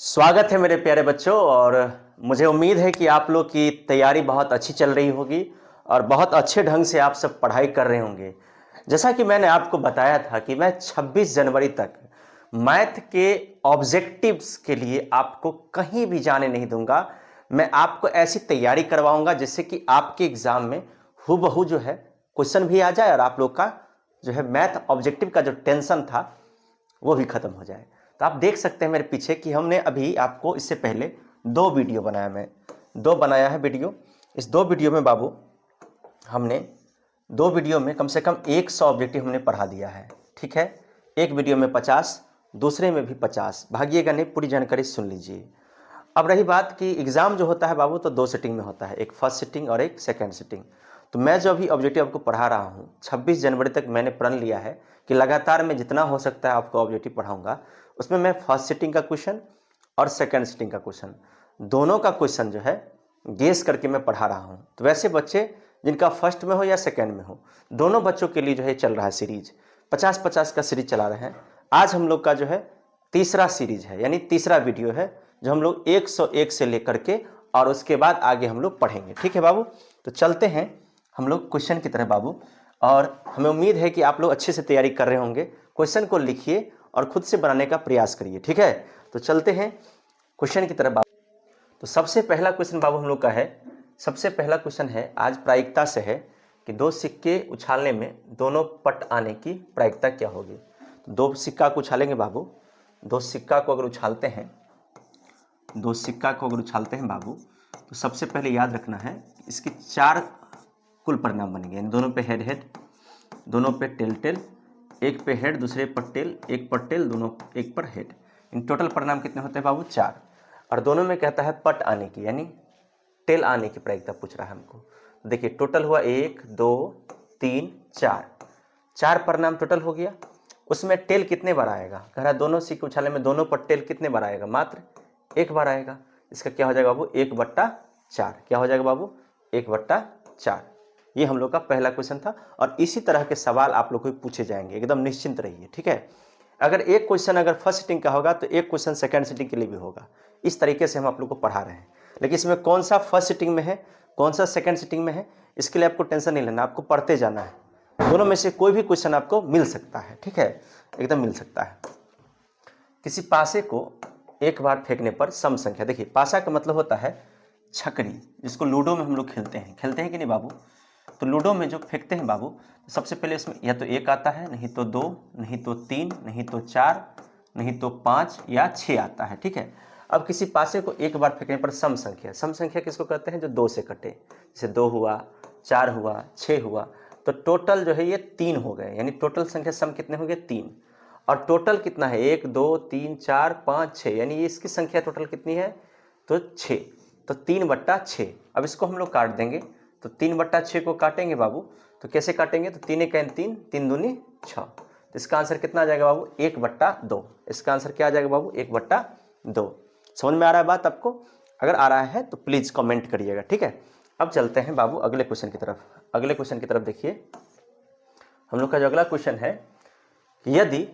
स्वागत है मेरे प्यारे बच्चों। और मुझे उम्मीद है कि आप लोग की तैयारी बहुत अच्छी चल रही होगी और बहुत अच्छे ढंग से आप सब पढ़ाई कर रहे होंगे। जैसा कि मैंने आपको बताया था कि मैं 26 जनवरी तक मैथ के ऑब्जेक्टिव्स के लिए आपको कहीं भी जाने नहीं दूंगा। मैं आपको ऐसी तैयारी करवाऊंगा जिससे कि आपके एग्जाम में हूबहू जो है क्वेश्चन भी आ जाए और आप लोग का जो है मैथ ऑब्जेक्टिव का जो टेंशन था वो भी खत्म हो जाए। तो आप देख सकते हैं मेरे पीछे कि हमने अभी आपको इससे पहले दो वीडियो बनाया, मैं दो बनाया है वीडियो। इस दो वीडियो में बाबू हमने दो वीडियो में कम से कम 100 ऑब्जेक्टिव हमने पढ़ा दिया है। ठीक है, एक वीडियो में 50, दूसरे में भी 50। भागिएगा नहीं, पूरी जानकारी सुन लीजिए। अब रही बात कि एग्जाम जो होता है बाबू तो दो सेटिंग में होता है, एक फर्स्ट सिटिंग और एक सेकेंड सिटिंग। तो मैं जो अभी ऑब्जेक्टिव आपको पढ़ा रहा हूँ 26 जनवरी तक मैंने प्रण लिया है कि लगातार मैं जितना हो सकता है आपको ऑब्जेक्टिव पढ़ाऊंगा। उसमें मैं फर्स्ट सिटिंग का क्वेश्चन और सेकेंड सिटिंग का क्वेश्चन दोनों का क्वेश्चन जो है गेस करके मैं पढ़ा रहा हूँ। तो वैसे बच्चे जिनका फर्स्ट में हो या सेकेंड में हो, दोनों बच्चों के लिए जो है चल रहा है सीरीज 50-50 का सीरीज चला रहे हैं। आज हम लोग का जो है तीसरा सीरीज है, यानी तीसरा वीडियो है जो हम लोग 101 से लेकर के और उसके बाद आगे हम लोग पढ़ेंगे। ठीक है बाबू, तो चलते हैं हम लोग क्वेश्चन की तरह बाबू। और हमें उम्मीद है कि आप लोग अच्छे से तैयारी कर रहे होंगे। क्वेश्चन को लिखिए और खुद से बनाने का प्रयास करिए। ठीक है, तो चलते हैं क्वेश्चन की तरफ बाबू। तो सबसे पहला क्वेश्चन बाबू हम लोग का है, सबसे पहला क्वेश्चन है आज प्रायिकता से है कि दो सिक्के उछालने में दोनों पट आने की प्रायिकता क्या होगी। तो दो सिक्का को उछालेंगे बाबू, दो सिक्का को अगर उछालते हैं, दो सिक्का को अगर उछालते हैं बाबू, तो सबसे पहले याद रखना है कि इसके चार कुल परिणाम बनेंगे। दोनों पे हेड हेड, दोनों पे टेल टेल, एक पे हेड दूसरे पर टेल, एक पर टेल दोनों एक पर हेड। इन टोटल परिणाम कितने होते हैं बाबू? 4। और दोनों में कहता है पट आने की, यानी टेल आने की प्रायिकता पूछ रहा है हमको। देखिए टोटल हुआ 1 2 3 4, 4 परिणाम टोटल हो गया। उसमें टेल कितने बार आएगा? कह रहा है दोनों सिक्के उछाले में दोनों पर टेल कितने बार आएगा? मात्र एक बार आएगा। इसका क्या हो जाएगा बाबू? 1/4। क्या हो जाएगा बाबू? 1/4। ये हम लोग का पहला क्वेश्चन था। और इसी तरह के सवाल आप लोग को पूछे जाएंगे, एकदम निश्चिंत रहिए। ठीक है, अगर एक क्वेश्चन अगर फर्स्ट सिटिंग का होगा तो एक क्वेश्चन सेकंड सिटिंग के लिए भी होगा। इस तरीके से हम आप लोग को पढ़ा रहे हैं। लेकिन इसमें कौन सा फर्स्ट सिटिंग में है, कौन सा सेकंड सिटिंग में है, इसके लिए आपको टेंशन नहीं लेना, आपको पढ़ते जाना है। दोनों में से कोई भी क्वेश्चन आपको मिल सकता है। ठीक है, एकदम मिल सकता है। किसी पासे को एक बार फेंकने पर सम संख्या, देखिए पासा का मतलब होता है छकरी, जिसको लूडो में हम लोग खेलते हैं कि नहीं बाबू? तो लूडो में जो फेंकते हैं बाबू, तो सबसे पहले इसमें या तो 1 आता है, नहीं तो 2, नहीं तो 3, नहीं तो 4, नहीं तो 5 या 6 आता है। ठीक है, अब किसी पासे को एक बार फेंकने पर सम संख्या, सम संख्या किसको कहते हैं? जो 2 से कटे, जैसे 2 हुआ, 4 हुआ, 6 हुआ, तो टोटल जो है ये 3 हो गए। यानी टोटल संख्या सम कितने हो गए? 3। और टोटल कितना है? 1 2 3 4 5 6, यानी ये इसकी संख्या टोटल कितनी है? तो 6। तो 3/6। अब इसको हम लोग काट देंगे, तो 3/6 को काटेंगे बाबू, तो कैसे काटेंगे? तो 3 × 3, 3 दूनी 6। तो इसका आंसर कितना आ जाएगा बाबू? 1/2। इसका आंसर क्या आ जाएगा बाबू? 1/2। समझ में आ रहा है बात आपको? अगर आ रहा है तो प्लीज कमेंट करिएगा। ठीक है, अब चलते हैं बाबू अगले क्वेश्चन की तरफ। अगले क्वेश्चन की तरफ देखिए, हम लोग का जो अगला क्वेश्चन है, यदि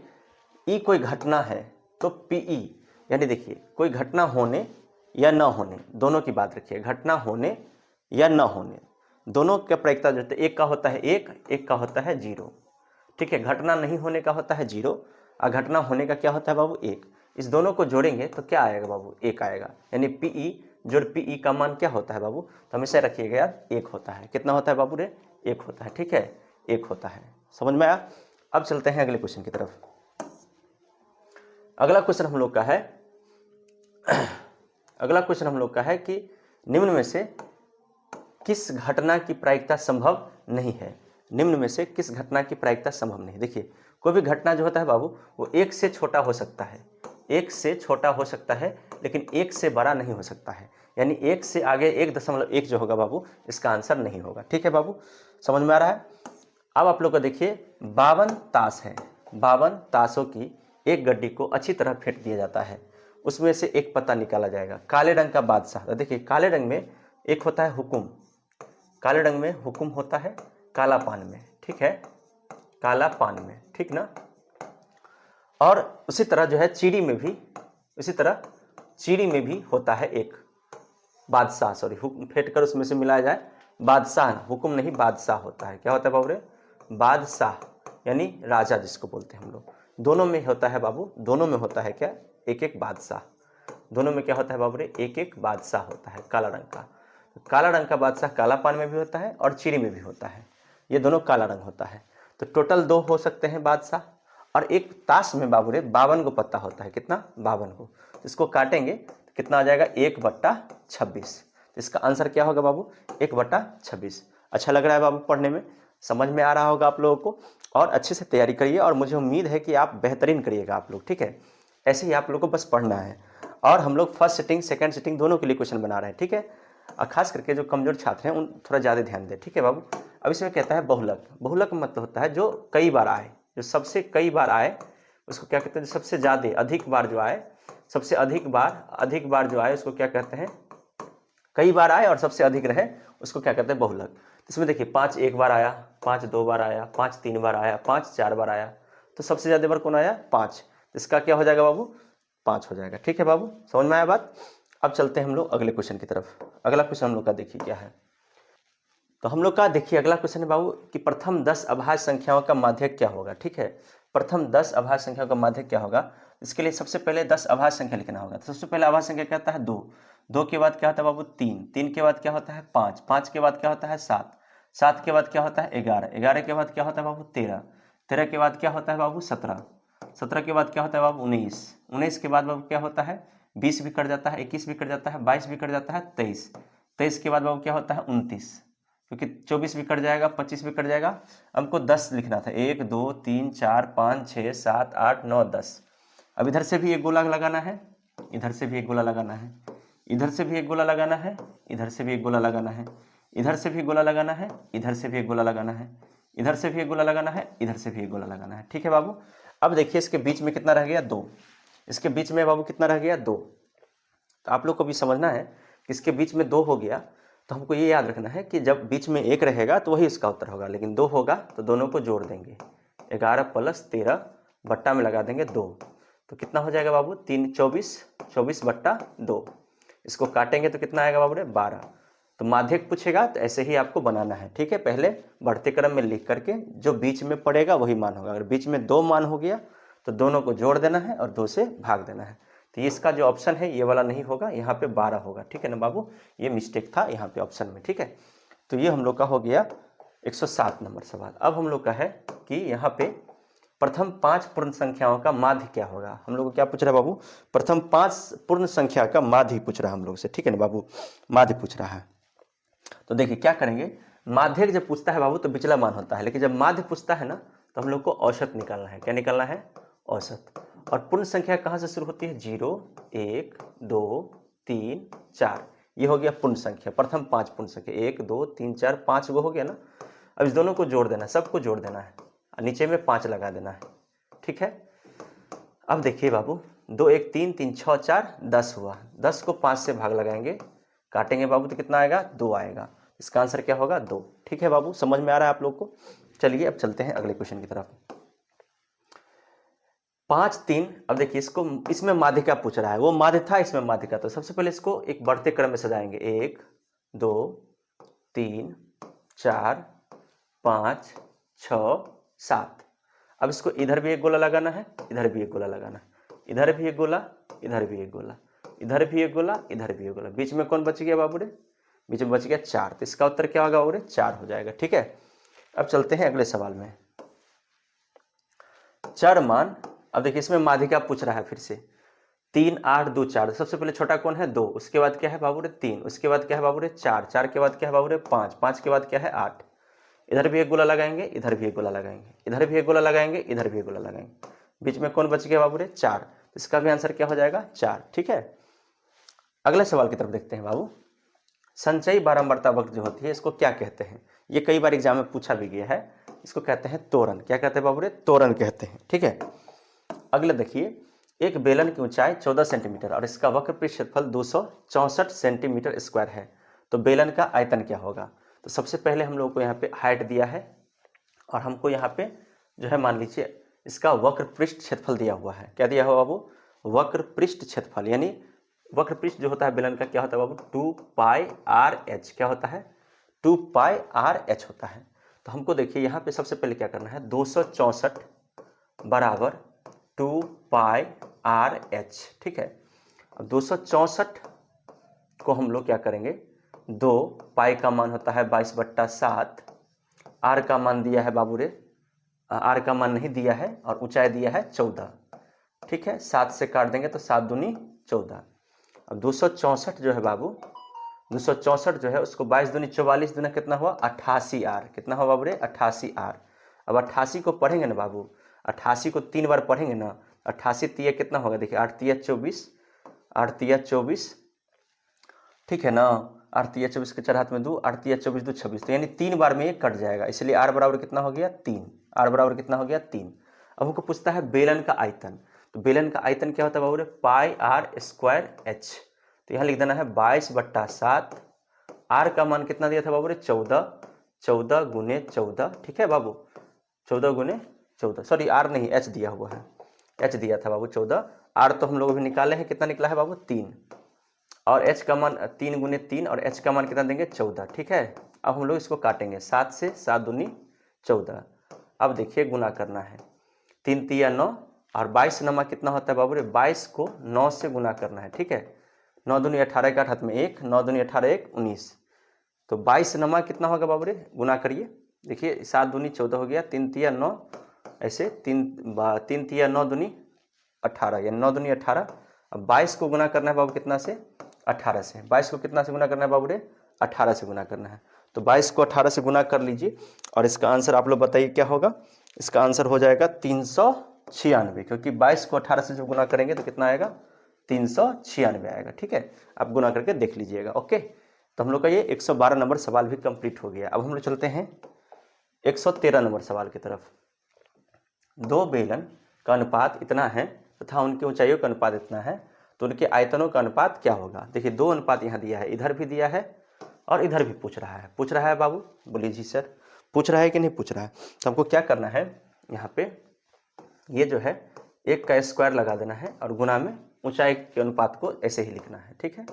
ई कोई घटना है तो पीई, यानी देखिए कोई घटना होने या न होने, दोनों की बात रखिए, घटना होने या न होने दोनों का प्रायिकता जो है, एक का होता है 1, एक का होता है 0। ठीक है, घटना नहीं होने का होता है 0 और घटना होने का क्या होता है बाबू? 1। इस दोनों को जोड़ेंगे तो क्या आएगा बाबू? 1 आएगा। यानी पीई जोड़ पीई का मान क्या होता है बाबू? तो हमेशा रखिएगा यार 1 होता है। कितना होता है बाबू रे? 1 होता है। ठीक है, 1 होता है। समझ में आया? अब चलते हैं अगले क्वेश्चन की तरफ। अगला क्वेश्चन हम लोग का है अगला क्वेश्चन हम लोग का है कि निम्न में से किस घटना की प्रायिकता संभव नहीं है? निम्न में से किस घटना की प्रायिकता संभव नहीं? देखिए कोई भी घटना जो होता है बाबू वो 1 से छोटा हो सकता है, 1 से छोटा हो सकता है, लेकिन 1 से बड़ा नहीं हो सकता है। यानी 1 से आगे 1.1 जो होगा बाबू, इसका आंसर नहीं होगा। ठीक है बाबू, समझ में आ रहा है? अब आप लोग को देखिए 52 ताश है, 52 ताशों की एक गड्डी को अच्छी तरह फेंट दिया जाता है, उसमें से एक पत्ता निकाला जाएगा। काले रंग का बादशाह, तो देखिए काले रंग में एक होता है हुकुम, काले रंग में हुकुम होता है काला पान में। ठीक है, काला पान में, ठीक ना? और उसी तरह जो है चीड़ी में भी, इसी तरह चीनी में भी होता है एक बादशाह, सॉरी हुक्म फेंट कर उसमें से मिलाया जाए बादशाह, हुक्म नहीं बादशाह होता है। क्या होता है बाबू रे? बादशाह, यानी राजा जिसको बोलते हैं हम लोग। दोनों में होता है बाबू, दोनों में होता है क्या? एक एक बादशाह। दोनों में क्या होता है बाबू रे? एक एक बादशाह होता है काला रंग का। काला रंग का बादशाह काला पान में भी होता है और चीनी में भी होता है, ये दोनों काला रंग होता है। तो टोटल 2 हो सकते हैं बादशाह। और एक ताश में बाबू रे 52 को पत्ता होता है। कितना? 52 को। इसको काटेंगे तो कितना आ जाएगा? 1/26। तो इसका आंसर क्या होगा बाबू? 1/26। अच्छा लग रहा है बाबू पढ़ने में? समझ में आ रहा होगा आप लोगों को? और अच्छे से तैयारी करिए और मुझे उम्मीद है कि आप बेहतरीन करिएगा आप लोग, ठीक है? ऐसे ही आप लोग को बस पढ़ना है। और हम लोग फर्स्ट सिटिंग सेकंड सिटिंग दोनों के लिए क्वेश्चन बना रहे हैं, ठीक है? और खास करके जो कमजोर छात्र हैं उन थोड़ा ज़्यादा ध्यान दें, ठीक है बाबू? अब इसमें कहता है बहुलक। बहुलक मतलब होता है जो कई बार आए, जो सबसे कई बार आए उसको क्या कहते हैं? जो सबसे ज़्यादा अधिक बार जो आए, सबसे अधिक बार जो आए उसको क्या कहते हैं? कई बार आए और सबसे अधिक रहे उसको क्या कहते हैं? बहुलक। तो इसमें देखिए 5 एक बार आया, 5 2 बार आया, 5 3 बार आया, 5 4 बार आया। तो सबसे ज़्यादा बार कौन आया? 5। तो इसका क्या हो जाएगा बाबू? 5 हो जाएगा, ठीक है बाबू? समझ में आया बात? अब चलते हैं हम लोग अगले क्वेश्चन की तरफ। अगला क्वेश्चन हम लोग का देखिए क्या है। तो हम लोग का देखिए अगला क्वेश्चन है बाबू कि प्रथम 10 अभाज्य संख्याओं का माध्यक क्या होगा, ठीक है? प्रथम 10 अभाज्य संख्याओं का माध्यक क्या होगा? इसके लिए सबसे पहले 10 अभाज्य संख्या लिखना होगा। तो सबसे पहले अभाज्य संख्या क्या होता है? 2। 2 के बाद क्या होता है बाबू? 3। 3 के बाद क्या होता है? 5। 5 के बाद क्या होता है? 7। 7 के बाद क्या होता है? 11। 11 के बाद क्या होता है बाबू? 13। 13 के बाद क्या होता है बाबू? 17। 17 के बाद क्या होता है बाबू? 19। 19 के बाद बाबू क्या होता है? 20 भी कट जाता है, 21 भी कट जाता है, 22 भी कट जाता है, 23। 23 के बाद बाबू क्या होता है? 29। क्योंकि 24 भी कट जाएगा, 25 भी कट जाएगा। हमको 10 लिखना था। 1 2 3 4 5 6 7 8 9 10। अब इधर से भी एक गोला लगाना है, इधर से भी एक गोला लगाना है, इधर से भी एक गोला लगाना है, इधर से भी एक गोला लगाना है, इधर से भी गोला लगाना है, इधर से भी एक गोला लगाना है, इधर से भी एक गोला लगाना है, इधर से भी एक गोला लगाना है, ठीक है बाबू? अब देखिए इसके बीच में कितना रह गया? 2। इसके बीच में बाबू कितना रह गया? 2। तो आप लोग को भी समझना है कि इसके बीच में 2 हो गया तो हमको ये याद रखना है कि जब बीच में 1 रहेगा तो वही इसका उत्तर होगा, लेकिन 2 होगा तो दोनों को जोड़ देंगे। 11 + 13 बट्टा में लगा देंगे 2। तो कितना हो जाएगा बाबू? 3 24, 24/2। इसको काटेंगे तो कितना आएगा बाबू रे? 12। तो माध्यक पूछेगा तो ऐसे ही आपको बनाना है, ठीक है? पहले बढ़ते क्रम में लिख करके जो बीच में पड़ेगा वही मान होगा। अगर बीच में 2 मान हो गया तो दोनों को जोड़ देना है और 2 से भाग देना है। तो ये इसका जो ऑप्शन है ये वाला नहीं होगा, यहाँ पे 12 होगा, ठीक है ना बाबू? ये मिस्टेक था यहाँ पे ऑप्शन में, ठीक है? तो ये हम लोग का हो गया 107 नंबर सवाल। अब हम लोग का है कि यहाँ पे प्रथम 5 पूर्ण संख्याओं का माध्य क्या होगा। हम लोग को क्या पूछ रहा है बाबू? प्रथम 5 पूर्ण संख्या का माध्य पूछ रहा है हम लोग से, ठीक है ना बाबू? माध्य पूछ रहा है। तो देखिए क्या करेंगे, माध्यक जब पूछता है बाबू तो पिछला मान होता है, लेकिन जब माध्य पूछता है ना तो हम लोग को औसत निकालना है। क्या निकालना है? औसत। और पूर्ण संख्या कहाँ से शुरू होती है? 0 1 2 3 4। ये हो गया पूर्ण संख्या, प्रथम 5 पूर्ण संख्या। 1 2 3 4 5 गो हो गया ना। अब इस दोनों को जोड़ देना है, सबको जोड़ देना है, नीचे में 5 लगा देना है, ठीक है? अब देखिए बाबू 2 1 3 3 6 4 10 हुआ। 10 को 5 से भाग लगाएंगे, काटेंगे बाबू तो कितना आएगा? 2 आएगा। इसका आंसर क्या होगा? 2, ठीक है बाबू? समझ में आ रहा है आप लोग को? चलिए अब चलते हैं अगले क्वेश्चन की तरफ। 5 3। अब देखिए इसको, इसमें माध्यिका पूछ रहा है, वो माध्य था इसमें माध्यिका। तो सबसे पहले इसको एक बढ़ते क्रम में सजाएंगे। 1 2 3 4 5 6 7। अब इसको इधर भी एक गोला लगाना है, इधर भी एक गोला लगाना है, इधर भी एक गोला, इधर भी एक गोला, इधर भी एक गोला, इधर भी एक गोला। बीच में कौन बच गया बाबू रे? बीच में बच गया 4। तो इसका उत्तर क्या होगा बाबू रे? 4 हो जाएगा, ठीक है? अब चलते हैं अगले सवाल में। चर मान। अब देखिए इसमें माध्यिका पूछ रहा है फिर से। 3 8 2 4। सबसे पहले छोटा कौन है? 2। उसके बाद क्या है बाबू रे? 3। उसके बाद क्या है बाबू रे? 4। 4 के बाद क्या है बाबू रे? 5। 5 के बाद क्या है? 8। इधर भी एक गोला लगाएंगे, इधर भी एक गोला लगाएंगे, इधर भी एक गोला लगाएंगे, इधर भी एक गोला लगाएंगे। बीच में कौन बच गया बाबू रे? 4। तो इसका भी आंसर क्या हो जाएगा? 4, ठीक है? अगले सवाल की तरफ देखते हैं बाबू। संचयी बारंबारता वक्र जो होती है इसको क्या कहते हैं? ये कई बार एग्जाम में पूछा भी गया है। इसको कहते हैं त्वरण। क्या कहते हैं बाबू रे? त्वरण कहते हैं, ठीक है? अगले देखिए, एक बेलन की ऊंचाई 14 सेंटीमीटर और इसका वक्र पृष्ठ क्षेत्रफल 264 सेंटीमीटर स्क्वायर है, तो बेलन का आयतन क्या होगा? तो सबसे पहले हम लोग को यहाँ पे हाइट दिया है और हमको यहाँ पे जो है मान लीजिए इसका वक्र पृष्ठ क्षेत्रफल दिया हुआ है। क्या दिया हुआ बाबू? वक्र पृष्ठ क्षेत्रफल, यानी वक्र पृष्ठ जो होता है बेलन का क्या होता है बाबू, 2πr/h क्या होता है, 2πr/h होता है। तो हमको देखिए यहाँ पे सबसे पहले क्या करना है, 264 बराबर 2πr/h, ठीक है। अब 264 को हम लोग क्या करेंगे, 2 पाई का मान होता है 22/7, आर का मान दिया है बाबू रे, आर का मान नहीं दिया है और ऊंचाई दिया है 14, ठीक है। 7 से काट देंगे तो 7 दूनी 14। अब 264 जो है बाबू, 264 जो है उसको 22 दूनी 44 दूना कितना हुआ, 88 आर, कितना हुआ बाबू रे, 88 आर। अब 88 को पढ़ेंगे ना बाबू, 88 को 3 बार पढ़ेंगे ना, 88 तिया कितना होगा, देखिए 8 तिया 24, 8 तिया 24, ठीक है ना। 8 तिया 24 के 4 हाथ में 2, 8 तिया 24 2 26, तो यानी 3 बार में ये कट जाएगा, इसलिए आर बराबर कितना हो गया, 3। आर बराबर कितना हो गया, 3। अब हमको पूछता है बेलन का आयतन, तो बेलन का आयतन क्या होता है बाबू रे, πr²h। तो यहाँ लिख देना है 22/7, आर का मान कितना दिया था बाबू रे, 14, 14 गुने 14, ठीक है बाबू, 14 गुने 14, सॉरी आर नहीं एच दिया हुआ है, एच दिया था बाबू 14, आर तो हम लोग अभी निकाले हैं, कितना निकला है बाबू, 3, और h का मान 3 गुने 3, और h का मान कितना देंगे, 14, ठीक है। अब हम लोग इसको काटेंगे, 7 से 7 दूनी 14। अब देखिए गुना करना है, 3 तिया 9, और 22 नमा कितना होता है बाबू रे, 22 को 9 से गुना करना है, ठीक है। 9 दूनी 18 के 8 हाथ में 1, 9 दूनी 18 1 19, तो 22 नमा कितना होगा बाबू रे, गुना करिए, देखिए 7 दूनी 14 हो गया, 3 तिया 9, ऐसे 3 तिया 9 दूनी 18, यानी 9 दूनी 18। अब 22 को गुना करना है बाबू कितना से, 18 से। 22 को कितना से गुना करना है बाबू रे, 18 से गुना करना है। तो 22 को 18 से गुना कर लीजिए, और इसका आंसर आप लोग बताइए क्या होगा। इसका आंसर हो जाएगा 396, क्योंकि 22 को 18 से जो गुना करेंगे तो कितना आएगा, 396 आएगा, ठीक है। आप गुना करके देख लीजिएगा, ओके। तो हम लोग का ये 112 नंबर सवाल भी कंप्लीट हो गया। अब हम लोग चलते हैं 113 नंबर सवाल की तरफ। दो बेलन का अनुपात इतना है तथा उनकी ऊंचाइयों का अनुपात इतना है, तो उनके आयतनों का अनुपात क्या होगा। देखिए 2 अनुपात यहाँ दिया है, इधर भी दिया है और इधर भी पूछ रहा है बाबू, बोलिए जी सर, पूछ रहा है कि नहीं पूछ रहा है। तो हमको क्या करना है, यहाँ पे ये जो है 1 का स्क्वायर लगा देना है और गुना में ऊंचाई के अनुपात को ऐसे ही लिखना है, ठीक है।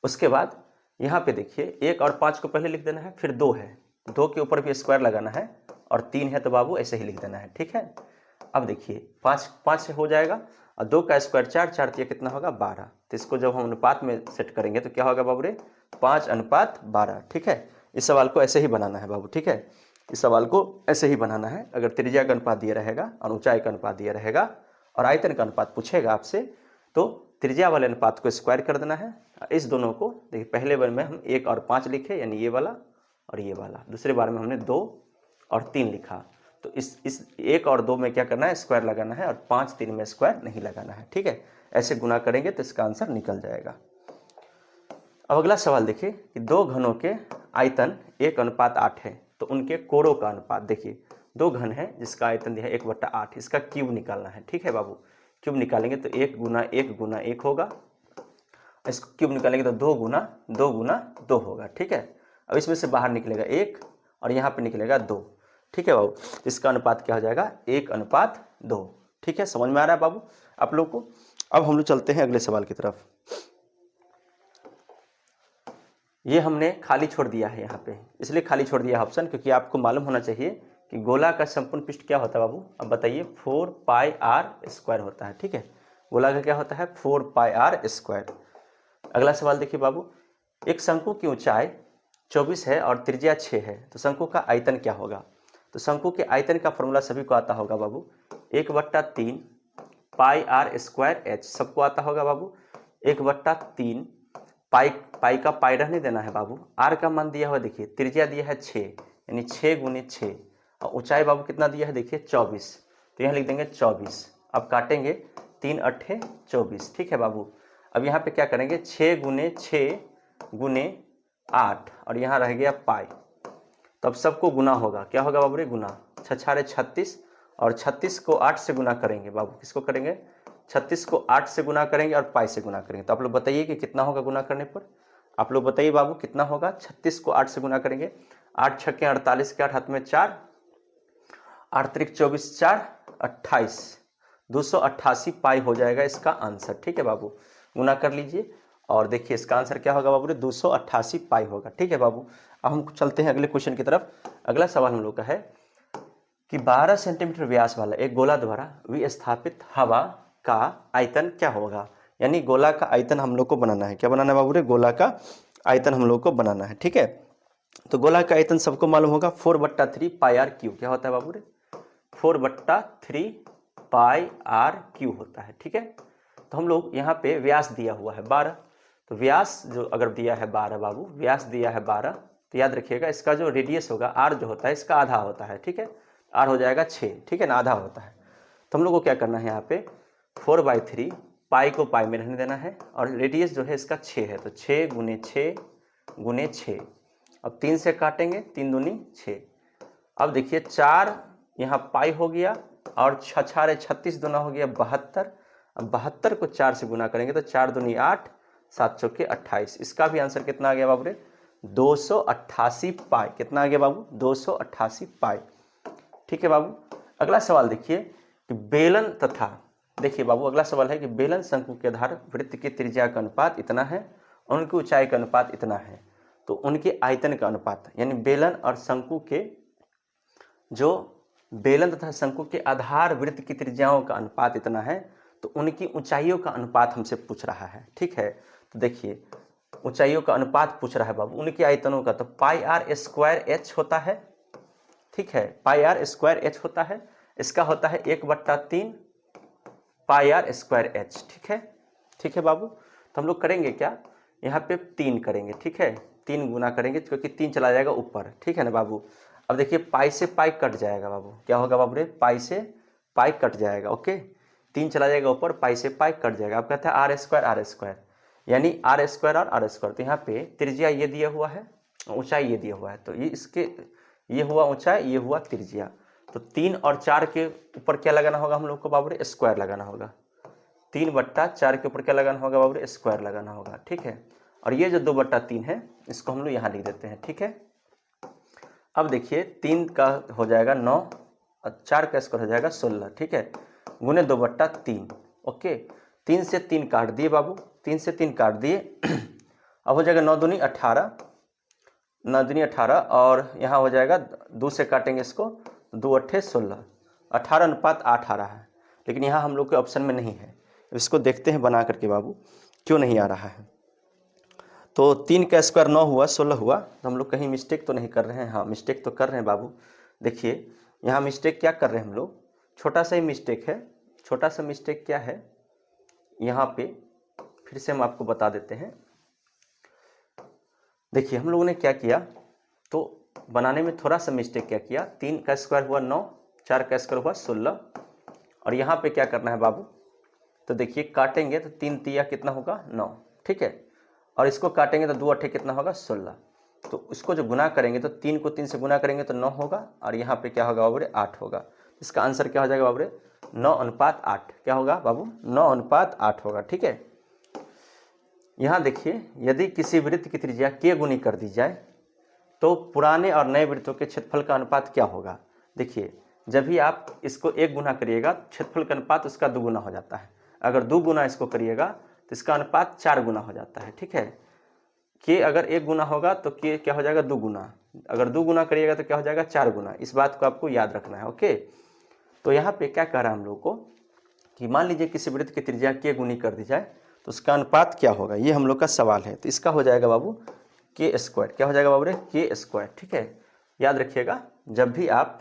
उसके बाद यहाँ पे देखिए 1 और 5 को पहले लिख देना है, फिर 2 है, 2 के ऊपर भी स्क्वायर लगाना है, और 3 है तो बाबू ऐसे ही लिख देना है, ठीक है। अब देखिए 5 से हो जाएगा, और 2 का स्क्वायर 4, 4 तिया कितना होगा, 12। तो इसको जब हम अनुपात में सेट करेंगे तो क्या होगा बाबू रे, 5:12, ठीक है। इस सवाल को ऐसे ही बनाना है बाबू, ठीक है। इस सवाल को ऐसे ही बनाना है, अगर त्रिज्या का अनुपात दिया रहेगा और ऊंचाई का अनुपात दिया रहेगा और आयतन का अनुपात पूछेगा आपसे, तो त्रिज्या वाले अनुपात को स्क्वायर कर देना है। इस दोनों को देखिए, पहले बार में हम 1 और 5 लिखे, यानी ये वाला और ये वाला। दूसरे बार में हमने 2 और 3 लिखा, तो इस 1 और 2 में क्या करना है, स्क्वायर लगाना है, और 5 3 में स्क्वायर नहीं लगाना है, ठीक है। ऐसे गुना करेंगे तो इसका आंसर निकल जाएगा। अब अगला सवाल देखिए कि 2 घनों के आयतन 1:8 है, तो उनके कोणों का अनुपात। देखिए 2 घन है जिसका आयतन दिया है 1/8, इसका क्यूब निकालना है, ठीक है बाबू। क्यूब निकालेंगे तो 1 गुना 1 गुना 1 होगा, इसको क्यूब निकालेंगे तो 2 गुना 2 गुना 2 होगा, ठीक है। अब इसमें से बाहर निकलेगा 1 और यहाँ पे निकलेगा 2, ठीक है बाबू। इसका अनुपात क्या हो जाएगा, 1:2, ठीक है। समझ में आ रहा है बाबू आप लोग को। अब हम लोग चलते हैं अगले सवाल की तरफ। ये हमने खाली छोड़ दिया है यहाँ पे, इसलिए खाली छोड़ दिया है ऑप्शन, क्योंकि आपको मालूम होना चाहिए कि गोला का संपूर्ण पृष्ठ क्या होता है बाबू। अब बताइए 4πr² होता है, ठीक है। गोला का क्या होता है, 4πr²। अगला सवाल देखिए बाबू, एक शंकु की ऊंचाई 24 है और त्रिज्या 6 है, तो शंकु का आयतन क्या होगा। तो शंकु के आयतन का फॉर्मूला सभी को आता होगा बाबू, 1/3 πr²h, सबको आता होगा बाबू। 1/3 पाई का पाई रहने देना है बाबू। आर का मान दिया हुआ देखिए, त्रिज्या दिया है 6, यानी 6 गुने 6, और ऊंचाई बाबू कितना दिया है देखिए 24, तो यहाँ लिख देंगे 24। अब काटेंगे 3 8 24, ठीक है बाबू। अब यहाँ पे क्या करेंगे, 6 गुने 6 गुने 8, और यहाँ रह गया पाई, तो अब सबको गुना होगा, क्या होगा बाबू रे, गुना 6 × 36, और 36 को 8 से गुना करेंगे बाबू, किसको करेंगे, 36 को 8 से गुना करेंगे और पाई से गुना करेंगे। तो आप लोग बताइए कि कितना होगा गुना करने पर, आप लोग बताइए बाबू कितना होगा। 36 को 8 से गुना करेंगे, 8 छक्के 48 के 8 हाथ में 4, 8 त्रिक 24 4 28, 288 पाई हो जाएगा इसका आंसर, ठीक है बाबू। गुना कर लीजिए और देखिए इसका आंसर क्या होगा बाबू रे, 288 पाई होगा। ठीक है बाबू, अब हम चलते हैं अगले क्वेश्चन की तरफ। अगला सवाल हम लोग का है कि 12 सेंटीमीटर व्यास वाला एक गोला द्वारा विस्थापित हवा का आयतन क्या होगा। यानी गोला का आयतन हम लोग को बनाना है। क्या बनाना है बाबू रे, गोला का आयतन हम लोग को बनाना है। ठीक है, तो गोला का आयतन सबको मालूम होगा 4/3 पाई आर क्यू। क्या होता है बाबू रे, 4/3 पाई आर क्यू होता है। ठीक है, तो हम लोग यहाँ पे व्यास दिया हुआ है 12, तो व्यास जो अगर दिया है 12 बाबू, व्यास दिया है 12, तो याद रखिएगा इसका जो रेडियस होगा आर जो होता है इसका आधा होता है। ठीक है, आर हो जाएगा 6, ठीक है ना, आधा होता है। तो हम लोग को क्या करना है यहाँ पे 4/3 पाई को पाई में रहने देना है और रेडियस जो है इसका 6 है, तो 6 गुने 6 गुने 6। अब 3 से काटेंगे, 3 दूनी 6। अब देखिए 4 यहाँ पाई हो गया और 6 36 दूना हो गया 72। अब 72 को 4 से गुना करेंगे तो 4 दूनी 8, 7 चौके 28। इसका भी आंसर कितना आ गया बाबू रे, 288 पाई। कितना आ गया बाबू, 288 पाई। ठीक है बाबू, अगला सवाल देखिए कि बेलन तथा, देखिए बाबू अगला सवाल है कि बेलन शंकु के आधार वृत्त की त्रिज्या का अनुपात इतना है और उनकी ऊंचाई का अनुपात इतना है, तो उनके आयतन का अनुपात, यानी बेलन और शंकु के, जो बेलन तथा शंकु के आधार वृत्त की त्रिज्याओं का अनुपात इतना है, तो उनकी ऊंचाइयों का अनुपात हमसे पूछ रहा है। ठीक है, तो देखिए ऊंचाइयों का अनुपात पूछ रहा है बाबू, उनके आयतनों का, तो पाई आर स्क्वायर एच होता है। ठीक है, पाई आर स्क्वायर एच होता है, इसका होता है 1/3 पाई आर स्क्वायर एच। ठीक है बाबू, तो हम लोग करेंगे क्या, यहाँ पे 3 करेंगे। ठीक है, 3 गुना करेंगे क्योंकि 3 चला जाएगा ऊपर। ठीक है ना बाबू, अब देखिए पाई से पाई कट जाएगा बाबू, क्या होगा बाबू रे, पाई से पाई कट जाएगा। ओके, 3 चला जाएगा ऊपर, पाई से पाई कट जाएगा। अब कहते हैं आर स्क्वायर, यानी आर स्क्वायर और आर स्क्वायर, तो यहाँ पे त्रिज्या ये दिया हुआ है, ऊंचाई ये दिया हुआ है, तो ये इसके, ये हुआ ऊंचाई, ये हुआ त्रिज्या। तो 3 और 4 के ऊपर क्या लगाना होगा हम लोग को बाबू रे, स्क्वायर लगाना होगा। 3/4 के ऊपर क्या लगाना होगा बाबू रे, स्क्वायर लगाना होगा। ठीक है, और ये जो 2/3 है इसको हम लोग यहाँ लिख देते हैं। ठीक है, अब देखिए 3 का हो जाएगा 9 और 4 का स्क्वायर हो जाएगा 16। ठीक है, गुने 2/3। ओके, 3 से 3 काट दिए बाबू, 3 से 3 काट दिए। अब हो जाएगा 9 दूनी 18, 9 दूनी 18 और यहाँ हो जाएगा 2 से काटेंगे इसको, 2 अट्ठे 16, 18:8 आ रहा है, लेकिन यहाँ हम लोग के ऑप्शन में नहीं है। इसको देखते हैं बना करके बाबू क्यों नहीं आ रहा है। तो 3 का स्क्वायर 9 हुआ, 16 हुआ, तो हम लोग कहीं मिस्टेक तो नहीं कर रहे हैं। हाँ मिस्टेक तो कर रहे हैं बाबू। देखिए यहाँ मिस्टेक क्या कर रहे हैं हम लोग, छोटा सा ही मिस्टेक है। छोटा सा मिस्टेक क्या है यहाँ पे, फिर से हम आपको बता देते हैं। देखिए हम लोगों ने क्या किया, तो बनाने में थोड़ा सा मिस्टेक क्या किया, 3 का स्क्वायर हुआ 9, 4 का स्क्वायर हुआ 16, और यहाँ पे क्या करना है बाबू, तो देखिए काटेंगे तो 3 तिया कितना होगा 9। ठीक है, और इसको काटेंगे तो 2 अट्ठे कितना होगा 16। तो इसको जो गुना करेंगे तो 3 को 3 से गुना करेंगे तो 9 होगा, और यहाँ पे क्या होगा बाबू रे 8 होगा। इसका आंसर क्या हो जाएगा बाबू रे, 9:8। क्या होगा बाबू, 9:8 होगा। ठीक है, यहाँ देखिए यदि किसी वृत्त की त्रिज्या k गुनी कर दी जाए तो पुराने और नए वृत्तों के क्षेत्रफल का अनुपात क्या होगा। देखिए जब भी आप इसको 1 गुना करिएगा क्षेत्रफल का अनुपात उसका 2 गुना हो जाता है, अगर 2 गुना इसको करिएगा तो इसका अनुपात 4 गुना हो जाता है। ठीक है, के अगर 1 गुना होगा तो के क्या हो जाएगा 2 गुना, अगर 2 गुना करिएगा तो क्या हो जाएगा 4 गुना। इस बात को आपको याद रखना है। ओके, तो यहाँ पे क्या कह रहा है हम लोग को कि मान लीजिए किसी वृत्त की त्रिज्या के गुनी कर दी जाए तो उसका अनुपात क्या होगा, ये हम लोग का सवाल है। तो इसका हो जाएगा बाबू के स्क्वायर। क्या हो जाएगा बाबू रे, के स्क्वायर। ठीक है, याद रखिएगा जब भी आप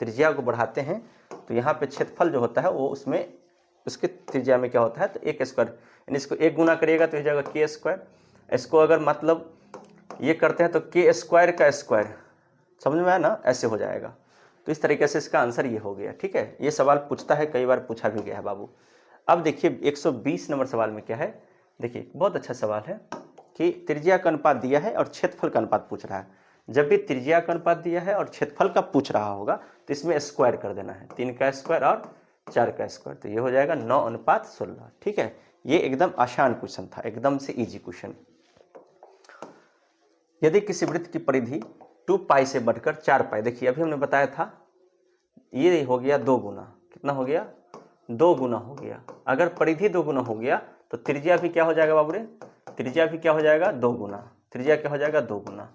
त्रिज्या को बढ़ाते हैं तो यहाँ पे क्षेत्रफल जो होता है वो उसमें उसके त्रिज्या में क्या होता है, तो 1 स्क्वायर, यानी इसको 1 गुना करिएगा तो हो जाएगा के स्क्वायर। इसको अगर मतलब ये करते हैं तो के स्क्वायर का स्क्वायर, समझ में आया ना, ऐसे हो जाएगा। तो इस तरीके से इसका आंसर ये हो गया। ठीक है, ये सवाल पूछता है, कई बार पूछा भी गया है बाबू। अब देखिए 120 नंबर सवाल में क्या है, देखिए बहुत अच्छा सवाल है कि त्रिज्या का अनुपात दिया है और क्षेत्रफल का अनुपात पूछ रहा है। जब भी त्रिज्या का अनुपात दिया है और क्षेत्रफल का पूछ रहा होगा तो इसमें स्क्वायर कर देना है, 3 का स्क्वायर और 4 का स्क्वायर, तो ये हो जाएगा 9:16। ठीक है, ये एकदम आसान क्वेश्चन था, एकदम से इजी क्वेश्चन। यदि किसी वृत्त की परिधि 2 पाई से बढ़कर 4 पाई, देखिए अभी हमने बताया था ये हो गया 2 गुना, कितना हो गया 2 गुना हो गया। अगर परिधि 2 गुना हो गया तो त्रिज्या भी क्या हो जाएगा बाबू रे, त्रिज्या भी क्या हो जाएगा 2 गुना, त्रिज्या क्या हो जाएगा 2 गुना,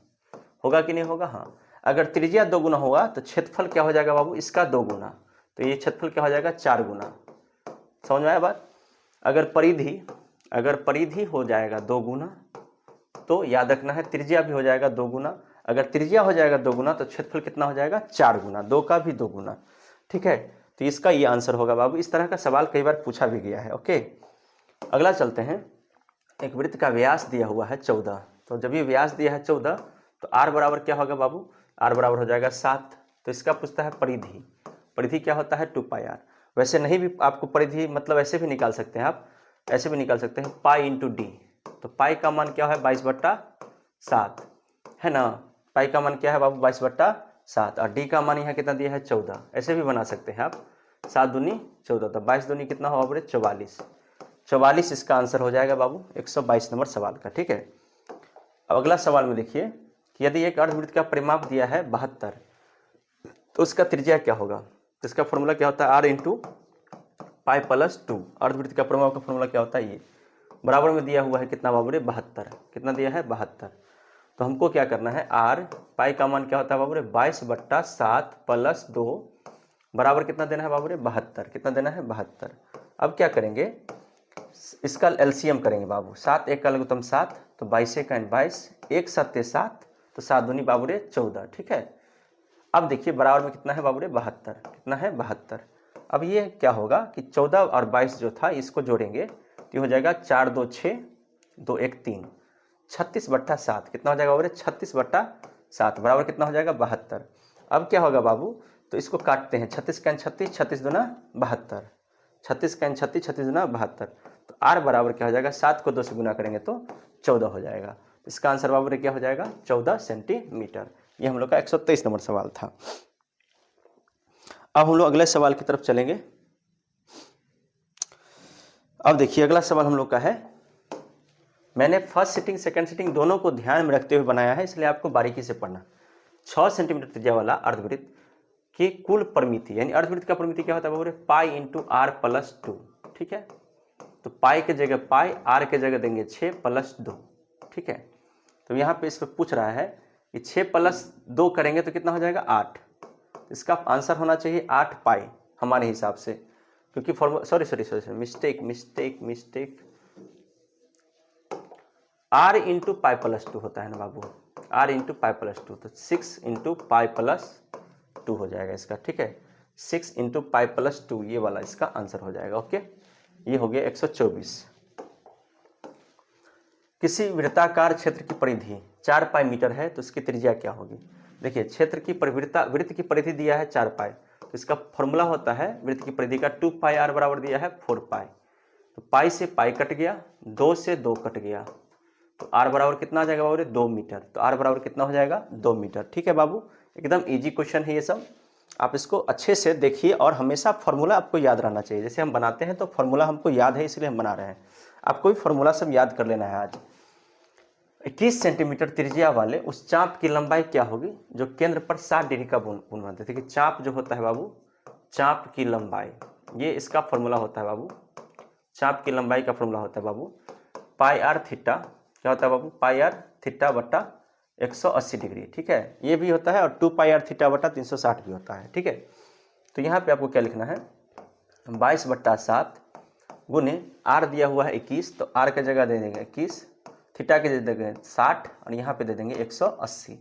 होगा कि नहीं होगा। हाँ, अगर त्रिज्या 2 गुना होगा तो क्षेत्रफल क्या हो जाएगा बाबू, इसका 2 गुना, तो ये क्षेत्रफल क्या हो जाएगा 4 गुना। समझ में आया बात। अगर परिधि हो जाएगा 2 गुना तो याद रखना है त्रिज्या भी हो जाएगा 2 गुना, अगर त्रिज्या हो जाएगा 2 गुना तो क्षेत्रफल कितना हो जाएगा 4 गुना, 2 का भी 2 गुना। ठीक है, तो इसका ये आंसर होगा बाबू। इस तरह का सवाल कई बार पूछा भी गया है। ओके, अगला चलते हैं। एक वृत्त का व्यास दिया हुआ है 14, तो जब ये व्यास दिया है 14 तो आर बराबर क्या होगा बाबू, आर बराबर हो जाएगा 7। तो इसका पूछता है परिधि, परिधि क्या होता है 2πr। वैसे नहीं भी आपको परिधि मतलब ऐसे भी निकाल सकते हैं आप, ऐसे भी निकाल सकते हैं पाई इंटू डी। तो पाई का मान क्या है 22/7 है ना, पाई का मान क्या है बाबू 22/7 और डी का मान यहाँ कितना दिया है 14, ऐसे भी बना सकते हैं आप। 7 दूनी 14, तो 22 दूनी कितना होगा बाबू 44, 44 इसका आंसर हो जाएगा बाबू 122 नंबर सवाल का। ठीक है, अब अगला सवाल में देखिए कि यदि एक अर्धवृत्त का परिमाप दिया है 72 तो उसका त्रिज्या क्या होगा। तो इसका फॉर्मूला क्या होता है r इंटू पाई प्लस 2। अर्धवृत्त का परिमाप का फॉर्मूला क्या होता है, ये बराबर में दिया हुआ है कितना बाबू रे 72, कितना दिया है 72। तो हमको क्या करना है, r पाई का मान क्या होता है बाबू रे 22/7 प्लस 2 बराबर कितना देना है बाबू रे 72, कितना देना है 72। अब क्या करेंगे, इसका एलसीएम करेंगे बाबू, 7 एक का लघुत्तम 7 तो 22 का 22, 1 7 7 तो 7 दूनी बाबू रे 14। ठीक है, अब देखिए बराबर में कितना है बाबू रे 72, कितना है 72। अब ये क्या होगा कि 14 और 22 जो था इसको जोड़ेंगे तो हो जाएगा 4 2 6 2 1 3, 36/7 कितना हो जाएगा बाबू रे 36/7 बराबर कितना हो जाएगा 72। अब क्या होगा बाबू, तो इसको काटते हैं, 36 का 36, 36 दूना 72, 36 का 36, 36 दूना 72। तो आर बराबर क्या हो जाएगा, 7 को 2 से गुना करेंगे तो 14 हो जाएगा। इसका आंसर बाबू रे क्या हो जाएगा 14 सेंटीमीटर। ये हम लोग का 123 नंबर सवाल था। अब हम लोग अगले सवाल की तरफ चलेंगे। अब देखिए अगला सवाल हम लोग का है, मैंने फर्स्ट सिटिंग सेकंड सिटिंग दोनों को ध्यान में रखते हुए बनाया है, इसलिए आपको बारीकी से पढ़ना। 6 सेंटीमीटर त्रिज्या वाला अर्धवृत्त की कुल परिमिति, यानी अर्धवृत्त का परिमिति क्या होता है बाबू, पाई इंटू आर प्लस 2। ठीक है, तो पाई के जगह पाई, आर के जगह देंगे 6 प्लस 2। ठीक है, तो यहाँ पे इस पर पूछ रहा है कि 6 प्लस 2 करेंगे तो कितना हो जाएगा 8। इसका आंसर होना चाहिए 8 पाई हमारे हिसाब से, क्योंकि formula sorry mistake R into pi plus 2 होता है ना बाबू, आर इंटू पाई प्लस 2, तो 6 इंटू पाई प्लस 2 हो जाएगा इसका। ठीक है, 6 इंटू पाई प्लस 2 ये वाला इसका आंसर हो जाएगा। ओके, ये हो गया 124। किसी वृत्ताकार क्षेत्र की परिधि 4 पाई मीटर है तो उसकी त्रिज्या क्या होगी। देखिए क्षेत्र की वृत्त की परिधि दिया है 4 पाई, तो इसका फॉर्मूला होता है वृत्त की परिधि का 2πr बराबर दिया है 4 पाई। तो पाई से पाई कट गया, 2 से 2 कट गया, तो आर बराबर कितना आ जाएगा बाबू 2 मीटर। तो आर बराबर कितना हो जाएगा 2 मीटर। ठीक है बाबू, एकदम इजी क्वेश्चन है ये सब, आप इसको अच्छे से देखिए और हमेशा फॉर्मूला आपको याद रहना चाहिए। जैसे हम बनाते हैं तो फॉर्मूला हमको याद है इसलिए हम बना रहे हैं, आपको भी फॉर्मूला सब याद कर लेना है। आज 21 सेंटीमीटर त्रिज्या वाले उस चाप की लंबाई क्या होगी जो केंद्र पर 60 डिग्री का कोण बनाते हैं। देखिए चाप जो होता है बाबू, चाप की लंबाई, ये इसका फॉर्मूला होता है बाबू, चाप की लंबाई का फॉर्मूला होता है बाबू पाई आर थीटा, क्या होता है बाबू पाई आर थीटा बट्टा 180 डिग्री। ठीक है, ये भी होता है और 2 पाई आर थीटा बट्टा 360 भी होता है। ठीक है, तो यहाँ पे आपको क्या लिखना है 22/7 गुने आर दिया हुआ है 21, तो आर की जगह दे देंगे 21, थीटा के दे देंगे 60 और यहाँ पे दे देंगे 180।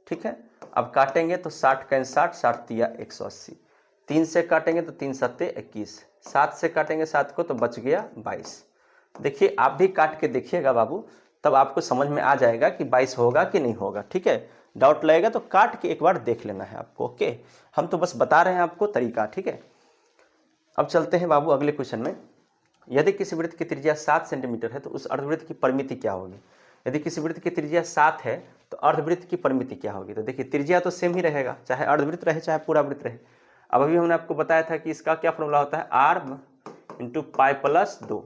ठीक है, अब काटेंगे तो 60 का 60, 60 तिया 180, 3 से काटेंगे तो 3 सत्ते 21, 7 से काटेंगे 7 को तो बच गया 22। देखिए आप भी काट के देखिएगा बाबू, तब आपको समझ में आ जाएगा कि 22 होगा कि नहीं होगा। ठीक है, डाउट लगेगा तो काट के एक बार देख लेना है आपको। ओके, हम तो बस बता रहे हैं आपको तरीका। ठीक है, अब चलते हैं बाबू अगले क्वेश्चन में। यदि किसी वृत्त की त्रिज्या 7 सेंटीमीटर है तो उस अर्धवृत्त की परिमिति क्या होगी। यदि किसी वृत्त की त्रिज्या 7 है तो अर्धवृत्त की परिमिति क्या होगी। तो देखिए त्रिज्या तो सेम ही रहेगा, चाहे अर्धवृत्त रहे चाहे पूरा वृत्त रहे। अब अभी हमने आपको बताया था कि इसका क्या फॉर्मूला होता है आर इंटू पाई प्लस 2।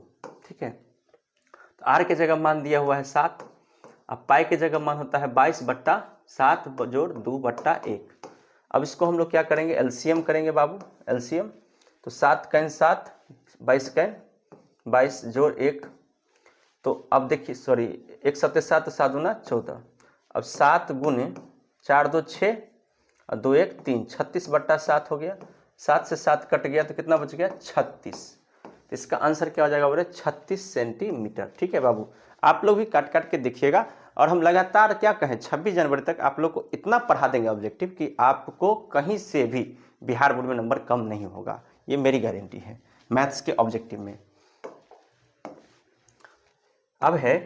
ठीक है, तो आर के जगह मान दिया हुआ है 7, अब पाई के जगह मान होता है 22/7 जोड़ 2/1। अब इसको हम लोग क्या करेंगे एलसीएम करेंगे बाबू, एलसीएम, तो 7 का 7, 22 का 22 जोड़ 1, तो अब देखिए सॉरी 1 7 7 7 दूना 14, अब 7 गुने 4 2 6 और 2 1 3, 36/7 हो गया। 7 से 7 कट गया तो कितना बच गया 36। तो इसका आंसर क्या हो जाएगा बोले 36 सेंटीमीटर। ठीक है बाबू, आप लोग भी काट काट के देखिएगा और हम लगातार क्या कहें 26 जनवरी तक आप लोग को इतना पढ़ा देंगे ऑब्जेक्टिव कि आपको कहीं से भी बिहार बोर्ड में नंबर कम नहीं होगा, ये मेरी गारंटी है मैथ्स के ऑब्जेक्टिव में। अब है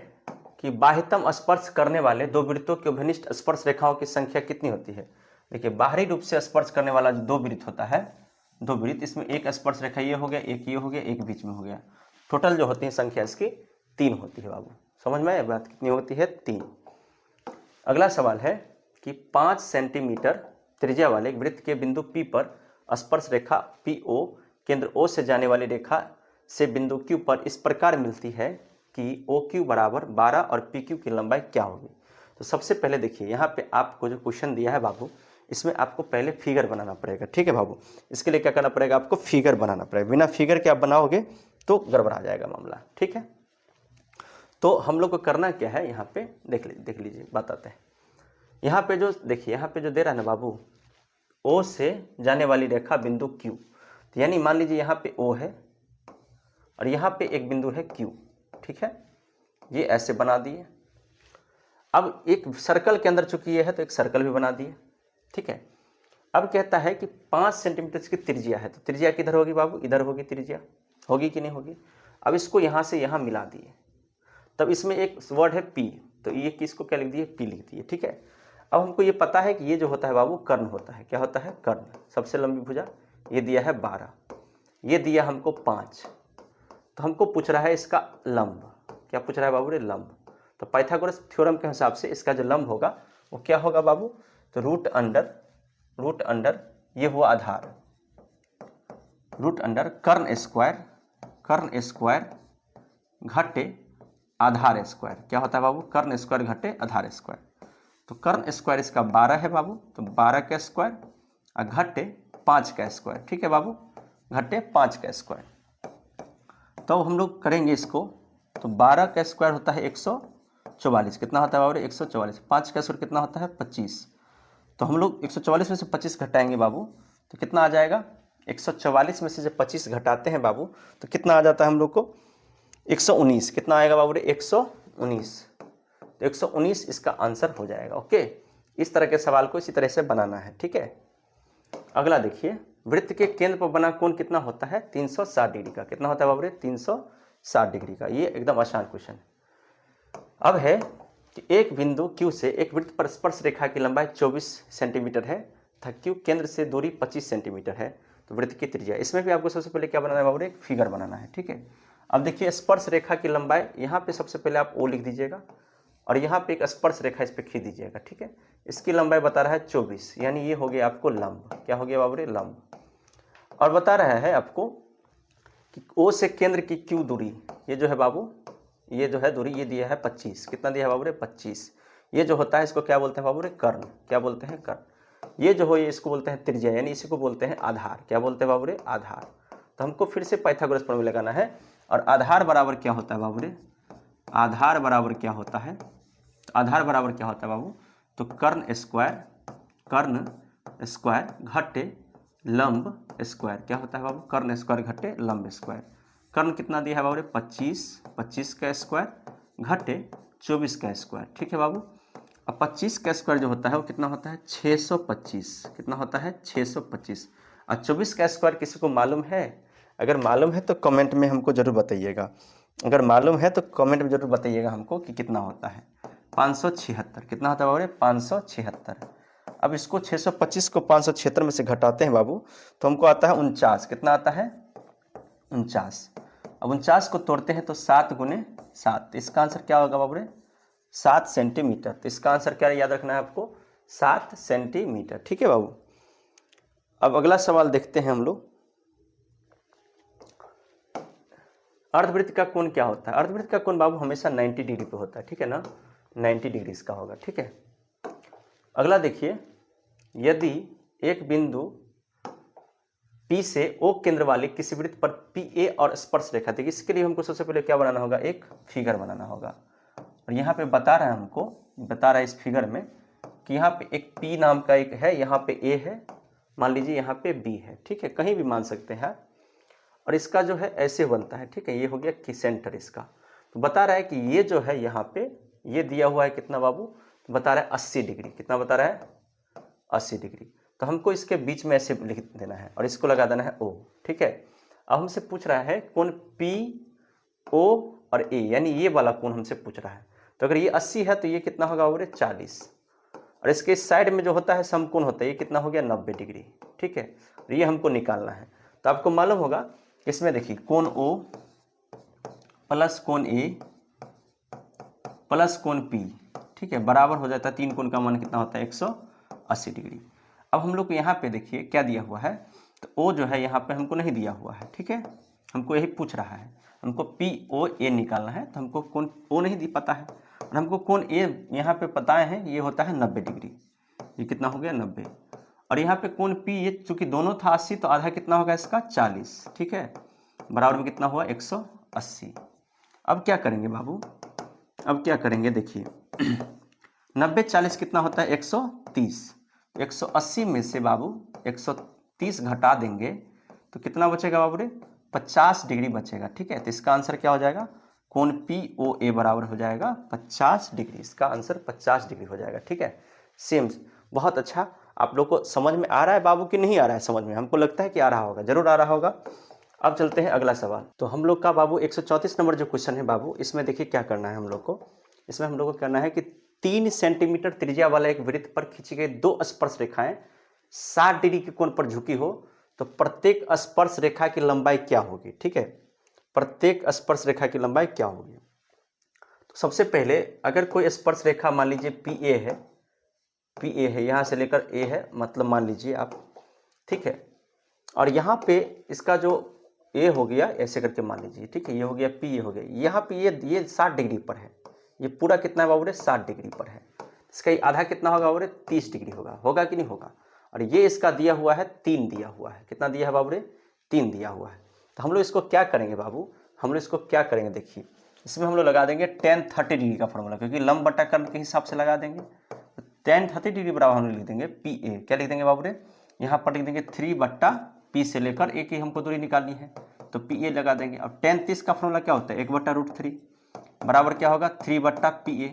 कि बाह्यतम स्पर्श करने वाले दो वृत्तों के उभयनिष्ठ स्पर्श रेखाओं की संख्या कितनी होती है। देखिए बाहरी रूप से स्पर्श करने वाला जो दो वृत्त होता है, दो वृत्त, इसमें एक स्पर्श रेखा ये हो गया, एक ये हो गया, एक बीच में हो गया, टोटल जो होती है संख्या इसकी 3 होती है बाबू। समझ में आया बात, कितनी होती है 3। अगला सवाल है कि 5 सेंटीमीटर त्रिज्या वाले वृत्त के बिंदु P पर स्पर्श रेखा PO केंद्र O से जाने वाली रेखा से बिंदु Q पर इस प्रकार मिलती है कि OQ बराबर 12 और PQ की लंबाई क्या होगी। तो सबसे पहले देखिए यहाँ पे आपको जो क्वेश्चन दिया है बाबू, इसमें आपको पहले फिगर बनाना पड़ेगा। ठीक है बाबू, इसके लिए क्या करना पड़ेगा, आपको फिगर बनाना पड़ेगा। बिना फिगर के आप बनाओगे तो गड़बड़ा जाएगा मामला। ठीक है, तो हम लोग को करना क्या है, यहाँ पे देख लीजिए बताते हैं। यहाँ पे जो देखिए, यहाँ पे जो दे रहा है ना बाबू, O से जाने वाली रेखा बिंदु Q, तो यानी मान लीजिए यहाँ पे O है और यहाँ पे एक बिंदु है Q। ठीक है, ये ऐसे बना दिए। अब एक सर्कल के अंदर चूंकि ये है तो एक सर्कल भी बना दिए। ठीक है, अब कहता है कि 5 सेंटीमीटर की त्रिज्या है, तो त्रिज्या किधर होगी बाबू, इधर होगी त्रिज्या, होगी कि नहीं होगी। अब इसको यहाँ से यहाँ मिला दिए, तब इसमें एक वर्ड है P, तो ये किसको क्या लिख दिए, P लिख दिए। ठीक है, अब हमको ये पता है कि ये जो होता है बाबू कर्ण होता है। क्या होता है, कर्ण। सबसे लंबी भुजा ये दिया है 12, ये दिया हमको 5, तो हमको पूछ रहा है इसका लंब। क्या पूछ रहा है बाबू रे, लंब। तो पाइथागोरस थ्योरम के हिसाब से इसका जो लंब होगा वो क्या होगा बाबू, तो रूट अंडर ये हुआ आधार, रूट अंडर कर्ण स्क्वायर घटे आधार स्क्वायर। क्या होता है बाबू, कर्ण स्क्वायर घटे आधार स्क्वायर। तो कर्ण स्क्वायर इसका 12 है बाबू, तो 12 का स्क्वायर और घटे 5 का स्क्वायर। ठीक है बाबू, घटे 5 का स्क्वायर। तो हम लोग करेंगे इसको, तो 12 का स्क्वायर होता है 144, कितना होता है बाबू 144, 5 का स्क्वायर कितना होता है 25। तो हम लोग 144 में से 25 घटाएंगे बाबू, तो कितना आ जाएगा, 144 में से जब 25 घटाते हैं बाबू तो कितना आ जाता है हम लोग को 119। कितना आएगा बाबू रे 119, तो 119 इसका आंसर हो जाएगा। ओके, इस तरह के सवाल को इसी तरह से बनाना है। ठीक है, अगला देखिए, वृत्त के केंद्र पर बना कोण कितना होता है, 360 डिग्री का। कितना होता है बाबू रे, 360 डिग्री का। ये एकदम आसान क्वेश्चन है। अब है कि एक बिंदु Q से एक वृत्त पर स्पर्श रेखा की लंबाई 24 सेंटीमीटर है तथा Q केंद्र से दूरी 25 सेंटीमीटर है, तो वृत्त की त्रिज्या। इसमें भी आपको सबसे पहले क्या बनाना है बाबू रे, एक फिगर बनाना है। ठीक है, अब देखिए स्पर्श रेखा की लंबाई, यहाँ पे सबसे पहले आप O लिख दीजिएगा और यहाँ पे एक स्पर्श रेखा इस पर खींच दीजिएगा। ठीक है, इसकी लंबाई बता रहा है 24, यानी ये हो गया आपको लंब। क्या हो गया बाबू रे, लंब। और बता रहा है आपको कि O से केंद्र की Q दूरी, ये जो है बाबू, ये जो है दूरी, ये दिया है 25। कितना दिया है बाबू रे, 25। ये जो होता है इसको क्या बोलते हैं बाबू रे, कर्ण। क्या बोलते हैं, कर्ण। ये जो हो ये इसको बोलते हैं त्रिज्या, यानी इसी को बोलते हैं आधार। क्या बोलते हैं बाबू रे, आधार। तो हमको फिर से पाइथागोरस प्रमेय लगाना है, और आधार बराबर क्या होता है बाबू रे, आधार बराबर क्या होता है, आधार बराबर क्या होता है बाबू, तो कर्ण स्क्वायर घटे लंब स्क्वायर। क्या होता है बाबू, कर्ण स्क्वायर घटे लंब स्क्वायर। कर्ण कितना दिया है बाबू रे, 25 का स्क्वायर घटे 24 का स्क्वायर। ठीक है बाबू, अब 25 का स्क्वायर जो होता है वो कितना होता है 625। कितना होता है 625। और 24 का स्क्वायर किसी को मालूम है, अगर मालूम है तो कमेंट में हमको जरूर बताइएगा। अगर मालूम है तो कमेंट में जरूर बताइएगा हमको कि कितना होता है 576। कितना होता है बाबू रे, 576। अब इसको 625 को 576 में से घटाते हैं बाबू तो हमको आता है 49। कितना आता है 49। अब 49 को तोड़ते हैं तो 7 गुने 7, इसका आंसर क्या होगा बाबू रे, 7 सेंटीमीटर। तो इसका आंसर क्या याद रखना है आपको, 7 सेंटीमीटर। ठीक है बाबू, अब अगला सवाल देखते हैं हम लोग। अर्धवृत्त का कोण क्या होता है। अर्धवृत्त का कोण बाबू हमेशा 90 डिग्री पे होता है। ठीक है ना, 90 डिग्री इसका होगा। ठीक है, अगला देखिए, यदि एक बिंदु P से O केंद्र वाली किसी वृत्त पर PA और स्पर्श रेखा थी। इसके लिए हमको सबसे पहले क्या बनाना होगा, एक फिगर बनाना होगा। और यहाँ पे बता रहा है हमको, बता रहा है इस फिगर में कि यहाँ पे एक P नाम का एक है, यहाँ पे A है, मान लीजिए यहाँ पे B है, ठीक है, कहीं भी मान सकते हैं। और इसका जो है ऐसे बनता है, ठीक है, ये हो गया कि सेंटर इसका। तो बता रहा है कि ये जो है यहाँ पे ये दिया हुआ है कितना बाबू, तो बता रहा है 80 डिग्री। कितना बता रहा है, 80 डिग्री। तो हमको इसके बीच में ऐसे लिख देना है और इसको लगा देना है O, ठीक है। अब हमसे पूछ रहा है कोण PO और A, यानी ये वाला कोण हमसे पूछ रहा है। तो अगर ये 80 है तो ये कितना होगा बोले 40, और इसके साइड में जो होता है समकोण होता है, ये कितना हो गया 90 डिग्री, ठीक है। और ये हमको निकालना है। तो आपको मालूम होगा इसमें देखिए कोण O प्लस कोण A प्लस कोण P, ठीक है, बराबर हो जाता है, तीन कोण का मान कितना होता है 180 डिग्री। अब हम लोग को यहाँ पे देखिए क्या दिया हुआ है, तो O जो है यहाँ पे हमको नहीं दिया हुआ है, ठीक है, हमको यही पूछ रहा है, हमको POA निकालना है। तो हमको कोण O नहीं पता है और हमको कोण A यहाँ पे पता है, ये होता है 90 डिग्री। ये कितना हो गया 90, और यहाँ पे कोण P, ये चूंकि दोनों था 80 तो आधा कितना होगा इसका 40, ठीक है, बराबर में कितना हुआ 180। अब क्या करेंगे बाबू, अब क्या करेंगे देखिए 90 40 कितना होता है 130। 180 में से बाबू 130 घटा देंगे तो कितना बचेगा बाबू रे, 50 डिग्री बचेगा, ठीक है। तो इसका आंसर क्या हो जाएगा, कोण POA बराबर हो जाएगा 50 डिग्री। इसका आंसर 50 डिग्री हो जाएगा, ठीक है। सेम, बहुत अच्छा। आप लोग को समझ में आ रहा है बाबू कि नहीं आ रहा है समझ में? हमको लगता है कि आ रहा होगा, जरूर आ रहा होगा। अब चलते हैं अगला सवाल। तो हम लोग का बाबू 134 नंबर जो क्वेश्चन है बाबू, इसमें देखिए क्या करना है हम लोग को। इसमें हम लोग को करना है कि 3 सेंटीमीटर त्रिज्या वाला एक वृत्त पर खींची गई 2 स्पर्श रेखाएं 60 डिग्री के कोण पर झुकी हो, तो प्रत्येक स्पर्श रेखा की लंबाई क्या होगी, ठीक है, प्रत्येक स्पर्श रेखा की लंबाई क्या होगी। तो सबसे पहले अगर कोई स्पर्श रेखा मान लीजिए PA है, PA है, यहाँ से लेकर A है, मतलब मान लीजिए आप, ठीक है, और यहाँ पे इसका जो A हो गया ऐसे करके मान लीजिए, ठीक है, ये हो गया P, ये हो गया, यहाँ पे ये 60 डिग्री पर है, ये पूरा कितना है बाबू 60 डिग्री पर है। इसका आधा कितना होगा बाबू 30 डिग्री होगा, होगा कि नहीं होगा। और ये इसका दिया हुआ है 3 दिया हुआ है, कितना दिया है बाबू 3 दिया हुआ है। तो हम लोग इसको क्या करेंगे बाबू, हम लोग इसको क्या करेंगे देखिए, इसमें हम लोग लगा देंगे tan 30 डिग्री का फॉर्मूला, क्योंकि लंब बटा कर्ण के हिसाब से लगा देंगे। तो tan 30 डिग्री बराबर हम लोग लिख देंगे PA, क्या लिख देंगे बाबू यहाँ पर लिख देंगे 3/P से लेकर A की हमको दूरी निकालनी है, तो PA लगा देंगे। अब tan 30 का फॉर्मूला क्या होता है 1/√3 बराबर क्या होगा 3/PA।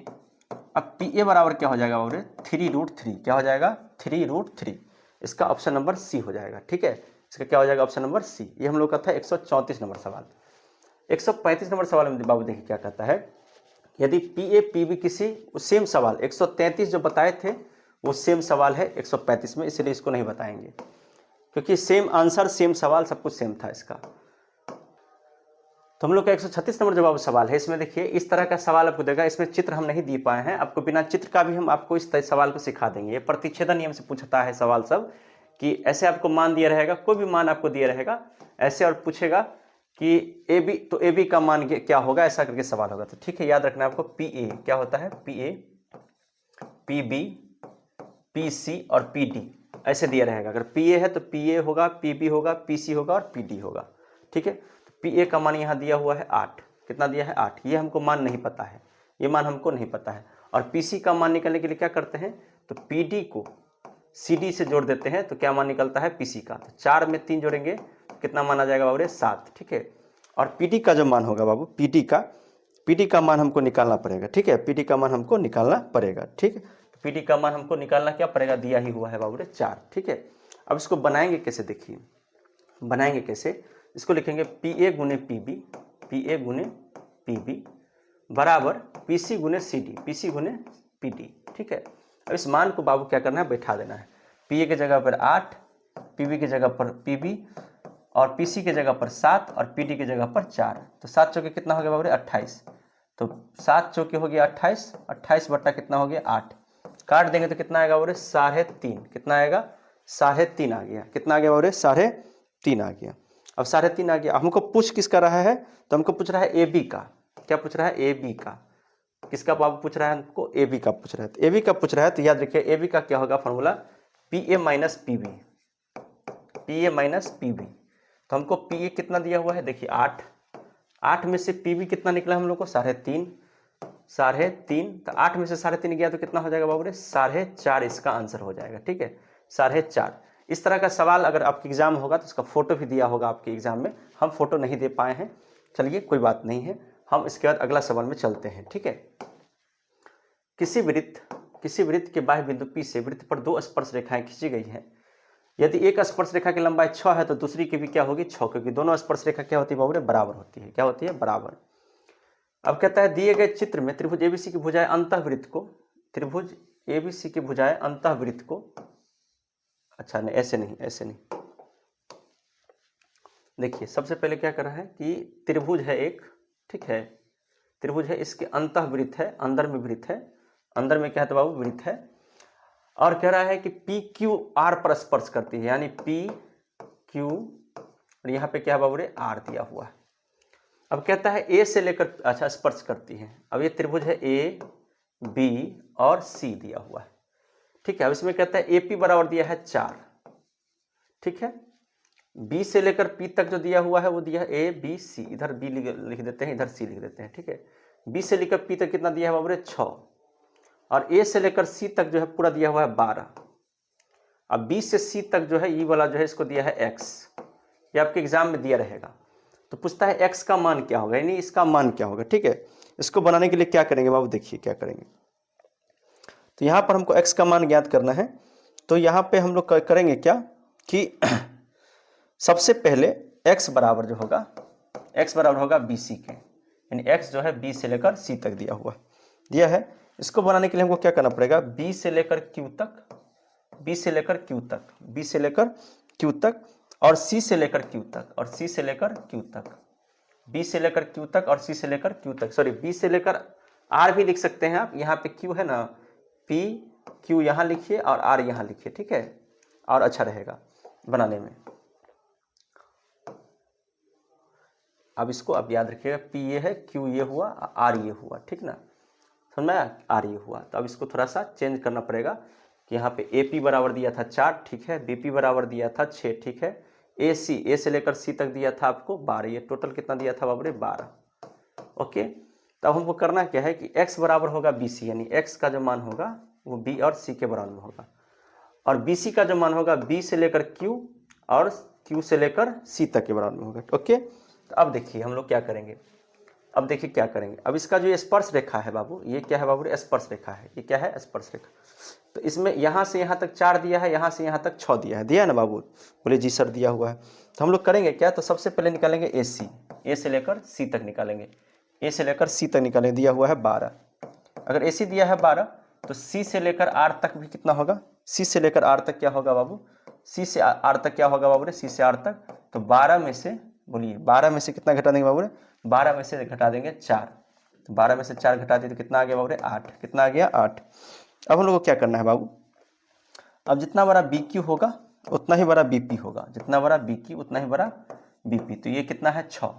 अब PA बराबर क्या हो जाएगा बाबू 3√3, क्या हो जाएगा 3√3। इसका ऑप्शन नंबर C हो जाएगा, ठीक है, इसका क्या हो जाएगा ऑप्शन नंबर C। ये हम लोग का था 134 नंबर सवाल। 135 नंबर सवाल में बाबू देखिए क्या कहता है, यदि PA PB किसी सेम सवाल 133 जो बताए थे वो सेम सवाल है 135 में, इसलिए इसको नहीं बताएंगे क्योंकि सेम आंसर सेम सवाल सब कुछ सेम था इसका। तो हम लोग का 136 नंबर जवाब सवाल है। इसमें देखिए इस तरह का सवाल आपको देगा, इसमें चित्र हम नहीं दे पाए हैं, आपको बिना चित्र का भी हम आपको इस सवाल को सिखा देंगे। ये प्रतिच्छेदन नियम से पूछता है सवाल सब, कि ऐसे आपको मान दिया रहेगा, कोई भी मान आपको दिया रहेगा ऐसे, और पूछेगा कि AB, तो AB का मान क्या होगा, ऐसा करके सवाल होगा। तो ठीक है, याद रखना आपको PA क्या होता है, PA PB PC और PD ऐसे दिया रहेगा। अगर PA है तो PA होगा, PB होगा, PC होगा और PD होगा, ठीक है। PA का मान यहाँ दिया हुआ है 8, कितना दिया है 8, ये हमको मान नहीं पता है, ये मान हमको नहीं पता है। और PC का मान निकालने के लिए क्या करते हैं, तो PD को CD से जोड़ देते हैं, तो क्या मान निकलता है PC का, तो 4 में 3 जोड़ेंगे तो कितना मान आ जाएगा बाबू 7, ठीक है। और PD का जो मान होगा बाबू, PD का मान हमको निकालना पड़ेगा, ठीक है, PD का मान हमको निकालना पड़ेगा, ठीक है। तो PD का मान हमको निकालना क्या पड़ेगा, दिया ही हुआ है बाबू 4, ठीक है। अब इसको बनाएंगे कैसे देखिए, बनाएंगे कैसे, इसको लिखेंगे PA गुने PB बराबर PC गुने PD, ठीक है। अब इस मान को बाबू क्या करना है, बैठा देना है। PA के जगह पर 8, PB के जगह पर PB और PC के जगह पर 7 और PD के जगह पर 4, तो 7 चौके कितना हो गया बाबू 28, तो 7 चौके हो गया 28, 28 बट्टा कितना हो गया 8, काट देंगे तो कितना आएगा बाबू 3.5, कितना आएगा 3.5 आ गया, कितना आ गया बाबू 3.5 आ गया। अब 3.5 आ गया, हमको पूछ किसका रहा है, तो हमको पूछ रहा है AB का, क्या पूछ रहा है AB का, किसका बाबू पूछ रहा है हमको, AB का पूछ रहा है। तो AB का पूछ रहा है तो याद रखिए AB का क्या होगा formula, PA minus PB, P A minus P B. तो हमको पी ए कितना दिया हुआ है, देखिए 8, 8 में से पी बी कितना निकला हम लोग को 3.5, 3.5, तो 8 में से 3.5 गया तो कितना हो जाएगा बाबू रे 4.5, इसका आंसर हो जाएगा। ठीक है, 4.5। इस तरह का सवाल अगर आपके एग्जाम होगा तो इसका फोटो भी दिया होगा आपके एग्जाम में, हम फोटो नहीं दे पाए हैं, चलिए कोई बात नहीं है, हम इसके बाद अगला सवाल में चलते हैं। ठीक है, किसी वृत्त के बाह्य बिंदु P से वृत्त पर 2 स्पर्श रेखाएं खींची गई हैं। यदि एक स्पर्श रेखा की लंबाई 6 है तो दूसरी की भी क्या होगी 6, क्योंकि दोनों स्पर्श रेखा क्या होती है बाबू रे बराबर होती है। क्या होती है, बराबर। अब कहता है दिए गए चित्र में त्रिभुज एबीसी की भुजाएं अंतःवृत्त को, त्रिभुज एबीसी की भुजाएं अंतःवृत्त को, अच्छा नहीं ऐसे नहीं, ऐसे नहीं, देखिए सबसे पहले क्या कर रहा है कि त्रिभुज है एक, ठीक है, त्रिभुज है, इसके अंतःवृत्त है, अंदर में वृत्त है, अंदर में क्या है तो बाबू वृत्त है, और कह रहा है कि पी क्यू आर पर स्पर्श करती है, यानी पी क्यू, और यहाँ पे क्या है बाबू रे आर दिया हुआ है। अब कहता है ए से लेकर, अच्छा स्पर्श करती है। अब ये त्रिभुज है ए बी और सी दिया हुआ है। ठीक है, अब इसमें कहता है ए पी बराबर दिया है 4, ठीक है, बी से लेकर पी तक जो दिया हुआ है वो दिया है ए बी सी, इधर बी लिख देते हैं, इधर सी लिख देते हैं। ठीक है, बी से लेकर पी तक कितना दिया है बाबू रे 6, और ए से लेकर सी तक जो है पूरा दिया हुआ है 12। अब बी से सी तक जो है ई वाला जो है इसको दिया है एक्स, ये आपके एग्जाम में दिया रहेगा। तो पूछता है एक्स का मान क्या होगा, यानी इसका मान क्या होगा। ठीक है, इसको बनाने के लिए क्या करेंगे बाबू, देखिए क्या करेंगे। तो यहाँ पर हमको एक्स का मान ज्ञात करना है, तो यहाँ पे हम लोग करेंगे क्या कि सबसे पहले x बराबर जो होगा, x बराबर होगा बी सी के, यानी x जो है b से लेकर c तक दिया है। इसको बनाने के लिए हमको क्या करना पड़ेगा, b से लेकर q तक, b से लेकर q तक, b से लेकर q तक, और c से लेकर q तक, और c से लेकर q तक, b से लेकर q तक और c से लेकर q तक, सॉरी b से लेकर r भी लिख सकते हैं आप, यहाँ पे q है ना, p q यहाँ लिखिए और r यहाँ लिखिए। ठीक है, और अच्छा रहेगा बनाने में। अब इसको आप याद रखिएगा, P ये है, Q ये हुआ, R ये हुआ, ठीक ना, समझ में आया, R ये हुआ। तो अब इसको थोड़ा सा चेंज करना पड़ेगा कि यहाँ पे AP बराबर दिया था 4, ठीक है, BP बराबर दिया था 6, ठीक है, AC A से लेकर C तक दिया था आपको 12, ये टोटल कितना दिया था बाबू रे 12। ओके, तब हमको करना क्या है कि x बराबर होगा BC, यानी x का जो मान होगा वो B और C के बराबर में होगा, और BC का जो मान होगा B से लेकर Q और Q से लेकर C तक के बराबर में होगा। ओके, तो अब देखिए हम लोग क्या करेंगे, अब देखिए क्या करेंगे। अब इसका जो स्पर्श रेखा है बाबू, ये क्या है बाबू रे स्पर्श रेखा है, ये क्या है स्पर्श रेखा। तो इसमें यहाँ से यहाँ तक 4 दिया है, यहाँ से यहाँ तक 6 दिया है, दिया है ना बाबू, बोले जी सर दिया हुआ है। तो हम लोग करेंगे क्या, तो सबसे पहले निकालेंगे AC, A से लेकर C तक निकालेंगे, A से लेकर C तक निकालेंगे, दिया हुआ है 12। अगर AC दिया है 12 तो C से लेकर R तक भी कितना होगा, C से लेकर R तक क्या होगा बाबू, C से R तक क्या होगा बाबू रे, C से R तक, तो 12 में से, बोलिए 12 में से कितना घटा देंगे बाबू रे, 12 में से घटा देंगे 4, तो 12 में से 4 घटा दिए तो कितना आ गया बाबू रे 8, कितना आ गया 8। अब हम लोग को क्या करना है बाबू, अब जितना बड़ा BQ होगा उतना ही बड़ा BP होगा, जितना बड़ा BQ उतना ही बड़ा BP, तो ये कितना है 6,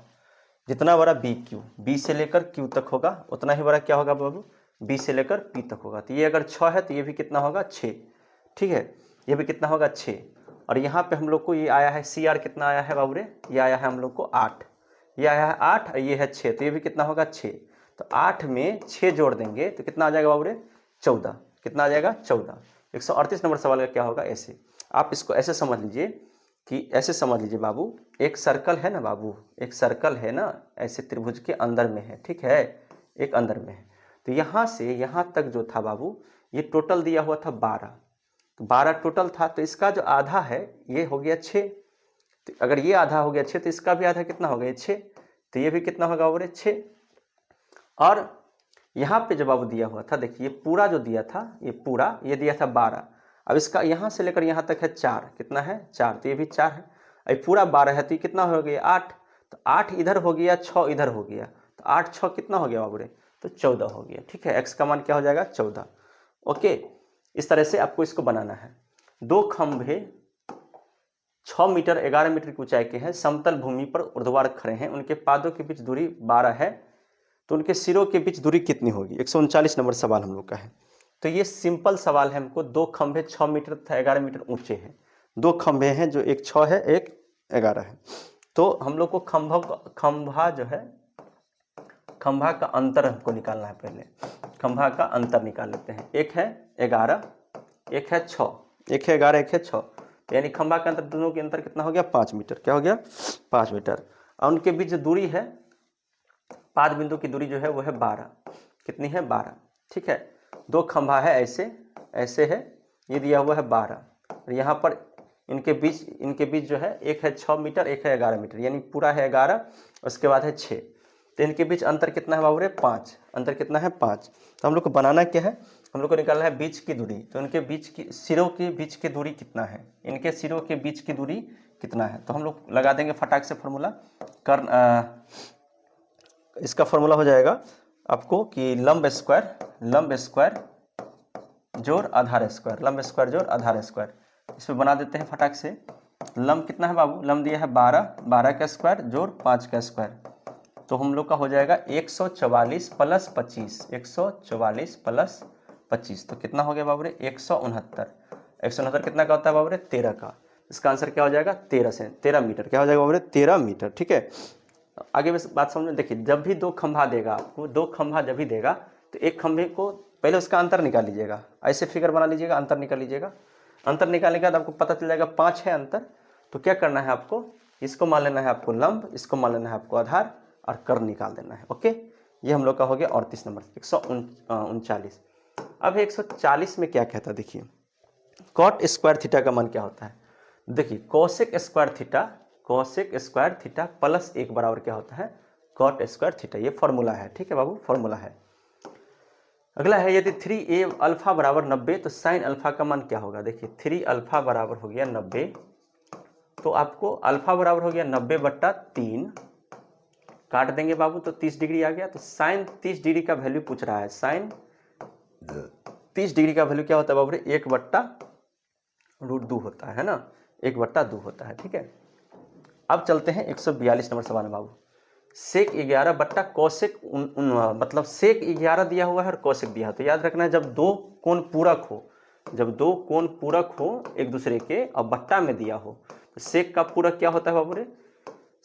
जितना बड़ा BQ B से लेकर Q तक होगा उतना ही बड़ा क्या होगा बाबू, B से लेकर P तक होगा। तो ये अगर 6 है तो ये भी कितना होगा 6, ठीक है, ये भी कितना होगा 6, और यहाँ पे हम लोग को ये आया है CR कितना आया है बाबू रे, ये आया है हम लोग को 8, ये आया है 8 और ये है 6, तो ये भी कितना होगा 6, तो 8 में 6 जोड़ देंगे तो कितना आ जाएगा बाबू रे 14, कितना आ जाएगा 14। 138 नंबर सवाल का क्या होगा, ऐसे आप इसको ऐसे समझ लीजिए कि ऐसे समझ लीजिए बाबू, एक सर्कल है ना बाबू, एक सर्कल है ना, ऐसे त्रिभुज के अंदर में है, ठीक है, एक अंदर में है, तो यहाँ से यहाँ तक जो था बाबू ये टोटल दिया हुआ था 12, तो 12 टोटल था, तो इसका जो आधा है ये हो गया 6, तो अगर ये आधा हो गया 6 तो इसका भी आधा कितना हो गया 6, तो ये भी कितना होगा बाबू 6। और यहाँ पे जब बाबू दिया हुआ था, देखिए पूरा जो दिया था ये पूरा ये दिया था 12, अब इसका यहाँ से लेकर यहाँ तक है 4, कितना है 4, तो ये भी 4 है, अब पूरा 12 है तो ये कितना हो गया 8, तो 8 इधर हो गया 6 इधर हो गया, तो 8 6 कितना हो गया बाबू रे, तो 14 हो गया, ठीक है, x का मान क्या हो जाएगा 14। ओके, इस तरह से आपको इसको बनाना है। 2 खंभे 6 मीटर 11 मीटर की ऊंचाई के हैं, समतल भूमि पर ऊर्ध्वाधर खड़े हैं, उनके पादों के बीच दूरी 12 है, तो उनके सिरों के बीच दूरी कितनी होगी। 139 नंबर सवाल हम लोग का है। तो ये सिंपल सवाल है हमको, 2 खंभे 6 मीटर तथा 11 मीटर ऊंचे हैं, दो खंभे हैं जो एक 6 है एक 11 है। तो हम लोग को खंभा जो है, खंभा का अंतर हमको निकालना है। पहले खंभा का अंतर निकाल लेते हैं। एक है 11, एक है 6, एक है 11, एक है 6, यानी खंभा का अंतर, दोनों के अंतर कितना हो गया? 5 मीटर। क्या हो गया? 5 मीटर। और उनके बीच जो दूरी है, पाद बिंदु की दूरी जो है वो है 12। कितनी है? 12। ठीक है, दो खंभा है, ऐसे है, ये दिया हुआ है 12, और यहाँ पर इनके बीच जो है, एक है 6 मीटर, एक है 11 मीटर, यानी पूरा है 11, उसके बाद है 6। तो इनके बीच अंतर कितना है बाबू रे? 5। अंतर कितना है? 5। तो हम लोग को बनाना क्या है? हम लोग को निकालना है बीच की दूरी। तो इनके बीच की सिरों के बीच की दूरी कितना है? इनके सिरों के बीच की दूरी कितना है? तो हम लोग लगा देंगे फटाक से फॉर्मूला। इसका फॉर्मूला हो जाएगा आपको कि लंब स्क्वायर जोड़ आधार स्क्वायर, लंब स्क्वायर जोड़ आधार स्क्वायर। इसमें बना देते हैं फटाक से। लंब कितना है बाबू? लंब दिया है 12, 12 का स्क्वायर जोड़ 5 का स्क्वायर, तो हम लोग का हो जाएगा 144 प्लस 25, 144 प्लस 25, तो कितना हो गया बाबू रे? 169। 169 कितना का होता है बाबू रे? 13 का। इसका आंसर क्या हो जाएगा? 13 मीटर। क्या हो जाएगा बाबू रे? 13 मीटर। ठीक है, आगे बस बात समझ में। देखिए, जब भी दो खंभा देगा आपको, दो खंभा जब भी देगा, तो एक खंभे को पहले उसका अंतर निकाल लीजिएगा। ऐसे फिगर बना लीजिएगा, अंतर निकाल लीजिएगा। अंतर निकालने के बाद आपको पता चल जाएगा 5 है अंतर। तो क्या करना है आपको? इसको मान लेना है आपको लंब, इसको मान लेना है आपको आधार, और कर्ण निकाल देना है। ओके, ये हम लोग का हो गया 38 नंबर, 139। अब 140 में क्या कहता है? देखिए, कॉट स्क्वायर थीटा का मान क्या होता है? देखिए, कोसेक स्क्वायर थीटा प्लस 1 बराबर क्या होता है? Cot square theta. ये फॉर्मूला है। ठीक है बाबू, फॉर्मूला है। अगला है, यदि 3a अल्फा बराबर 90, तो साइन अल्फा का मान क्या होगा? देखिए, 3 अल्फा बराबर हो गया 90, तो आपको अल्फा बराबर हो गया 90/3, काट देंगे बाबू तो 30 डिग्री आ गया। तो साइन 30 डिग्री का वैल्यू पूछ रहा है। साइन 30 डिग्री का वैल्यू क्या होता है बाबू रे? 1/√2 होता है ना, 1/2 होता है। ठीक है, अब चलते हैं 142 नंबर सवाल में बाबू। सेक 11 बट्टा कोसेक मतलब सेक 11 दिया हुआ है और कोसेक दिया है। तो याद रखना है, जब दो कोण पूरक हो एक दूसरे के और बट्टा में दिया हो, तो सेक का पूरक क्या होता है बाबू रे?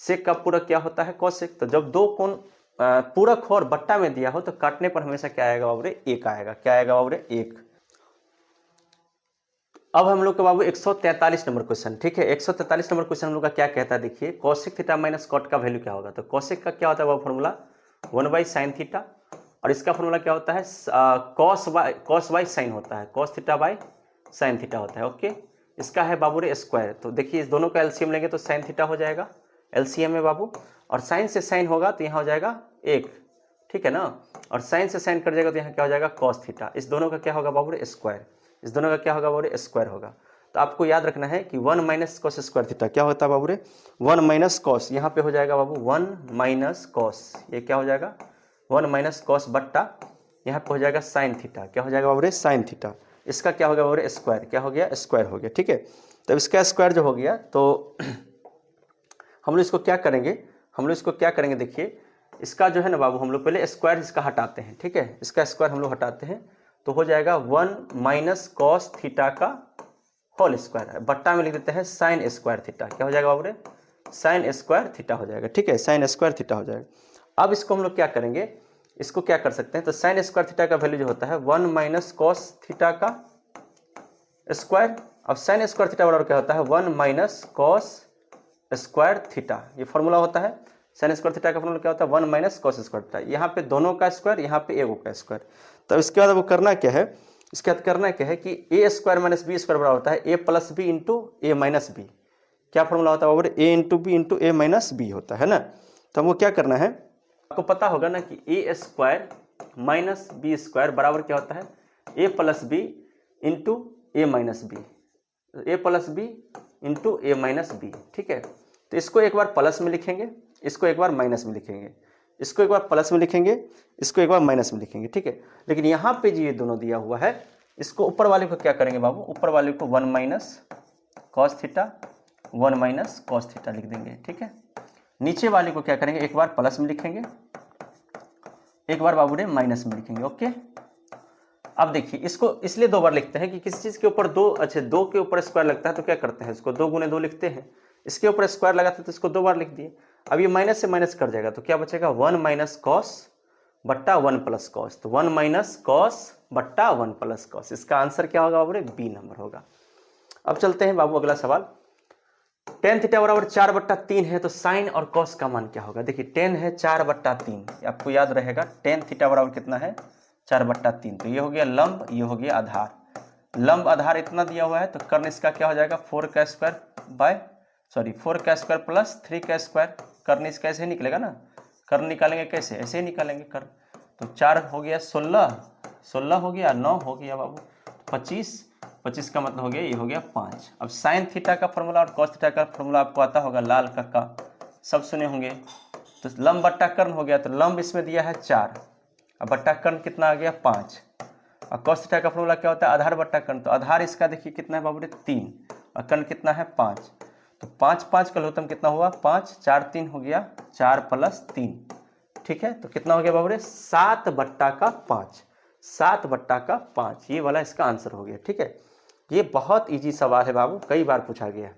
सेक का पूरक क्या होता है? कोसेक। तो जब दो कोण पूरक हो और बट्टा में दिया हो, तो काटने पर हमेशा क्या आएगा बाबू रे? 1 आएगा। क्या आएगा बाबू रे? 1। अब हम लोग का बाबू 143 नंबर क्वेश्चन। ठीक है, 143 नंबर क्वेश्चन हम लोग का क्या कहता है? देखिए, कोसेक थीटा माइनस कॉट का वैल्यू क्या होगा? तो कोसेक का क्या होता है बाबू फॉर्मूला? 1/sin थीटा, और इसका फॉर्मूला क्या होता है? कॉस बाई साइन होता है, cos theta by sine theta होता है। ओके, इसका है बाबू रे स्क्वायर। तो देखिए, इस दोनों का एलसीएम लेंगे तो साइन थीटा हो जाएगा, एलसीएम में बाबू, और साइन से साइन होगा तो यहाँ हो जाएगा 1। ठीक है ना, और साइन से साइन कर जाएगा तो यहाँ क्या हो जाएगा? Cos theta. इस दोनों का क्या होगा बाबू रे? स्क्वायर। इस दोनों का क्या होगा बाबू रे? स्क्वायर होगा। तो आपको याद रखना है कि 1 माइनस कॉस स्क्वायर थीटा क्या होता है बाबू रे? 1 माइनस कॉस, यहाँ पे हो जाएगा बाबू 1 माइनस कॉस, ये क्या हो जाएगा? 1 माइनस कॉस बट्टा यहाँ पे हो जाएगा साइन थीटा। क्या हो जाएगा बाबू रे? Sine theta. इसका क्या हो गया बाबू रे? स्क्वायर। क्या हो गया? स्क्वायर हो गया। ठीक है, तब इसका स्क्वायर जो हो गया, तो हम लोग इसको क्या करेंगे? देखिए, इसका जो है ना बाबू, हम लोग पहले स्क्वायर इसका हटाते हैं। ठीक है, इसका स्क्वायर हम लोग हटाते हैं, तो हो जाएगा 1 माइनस कॉस थीटा का होल स्क्वायर, बट्टा में लिख देते हैं साइन स्क्वायर थीटा। क्या हो जाएगा बाबू रे? साइन स्क्वायर थीटा हो जाएगा। ठीक है, साइन स्क्वायर थीटा हो जाएगा। अब इसको हम लोग क्या करेंगे? इसको क्या कर सकते हैं? तो साइन स्क्वायर थीटा का वैल्यू जो होता है 1 माइनस कॉस थीटा का स्क्वायर। अब साइन स्क्वायर थीटा बराबर क्या होता है? 1 माइनस कॉस स्क्वायर थीटा। ये फॉर्मूला होता है। साइन स्क्वायर थीटा का फॉर्मूला क्या होता है? 1 माइनस कॉस स्क्वायर थीटा। यहाँ पे दोनों का स्क्वायर, यहाँ पे एगो का स्क्वायर। तब इसके बाद वो करना क्या है? इसके बाद करना क्या है कि ए स्क्वायर माइनस बी स्क्वायर बराबर होता है ए प्लस बी इंटू ए माइनस बी। क्या फॉर्मूला होता है बाबू? ए इंटू बी इंटू ए माइनस बी होता है ना। तो हमको क्या करना है? आपको पता होगा ना कि ए स्क्वायर माइनस बी स्क्वायर बराबर क्या होता है? ए प्लस बी इंटू ए माइनस बी, ए प्लस बी इंटू ए माइनस बी। ठीक है, तो इसको एक बार प्लस में लिखेंगे, इसको एक बार माइनस में लिखेंगे, इसको एक बार प्लस में लिखेंगे, इसको एक बार माइनस में लिखेंगे। ठीक है, लेकिन यहाँ पे जो ये दोनों दिया हुआ है, इसको ऊपर वाले को क्या करेंगे बाबू? ऊपर वाले को 1 minus cos theta, 1 minus cos theta लिख देंगे। ठीक है, नीचे वाले को क्या करेंगे? एक बार प्लस में लिखेंगे, एक बार बाबू रे माइनस में लिखेंगे। ओके, अब देखिए इसको इसलिए 2 बार लिखते हैं कि किसी चीज़ के ऊपर 2, अच्छा 2 के ऊपर स्क्वायर लगता है तो क्या करते हैं, इसको 2 गुने 2 लिखते हैं। इसके ऊपर स्क्वायर लगाते हैं तो इसको 2 बार लिख दिए। अब ये माइनस से माइनस कर जाएगा तो क्या बचेगा, 1 माइनस कॉस बट्टा 1 प्लस कॉस। तो 1 माइनस कॉस बट्टा 1 प्लस कॉस, इसका आंसर क्या होगा बाबू, बी नंबर होगा। अब चलते हैं बाबू अगला सवाल। टेन थीटा बराबर 4/3 है तो साइन और कॉस का मान क्या होगा। देखिए 10 है 4/3, आपको याद रहेगा टेन थीटा बराबर कितना है, 4/3। तो ये हो गया लंब, ये हो गया आधार। लंब आधार इतना दिया हुआ है तो कर्ण इसका क्या हो जाएगा, 4 का स्क्वायर प्लस 3 का स्क्वायर। कर्ण इसका ऐसे निकलेगा ना, कर्ण निकालेंगे कैसे, ऐसे ही निकालेंगे कर्ण। तो 4 हो गया 16 हो गया, 9 हो गया बाबू 25 का मतलब हो गया, ये हो गया 5। अब साइन थीटा का फॉर्मूला और कॉस थीटा का फॉर्मूला आपको आता होगा, लाल का सब सुने होंगे। तो लंब बट्टा कर्ण हो गया, तो लंब इसमें दिया है 4, अब बट्टा कर्ण कितना आ गया 5। और कॉस थीटा का फॉर्मूला क्या होता है, आधार बट्टा कर्ण। तो आधार इसका देखिए कितना है बाबू रे 3, और कर्ण कितना है 5। तो 5 5 का लघुत्तम कितना हुआ 5, 4 3 हो गया 4 प्लस 3, ठीक है। तो कितना हो गया बाबू रे 7/5, 7/5, ये वाला इसका आंसर हो गया, ठीक है। ये बहुत इजी सवाल है बाबू, कई बार पूछा गया।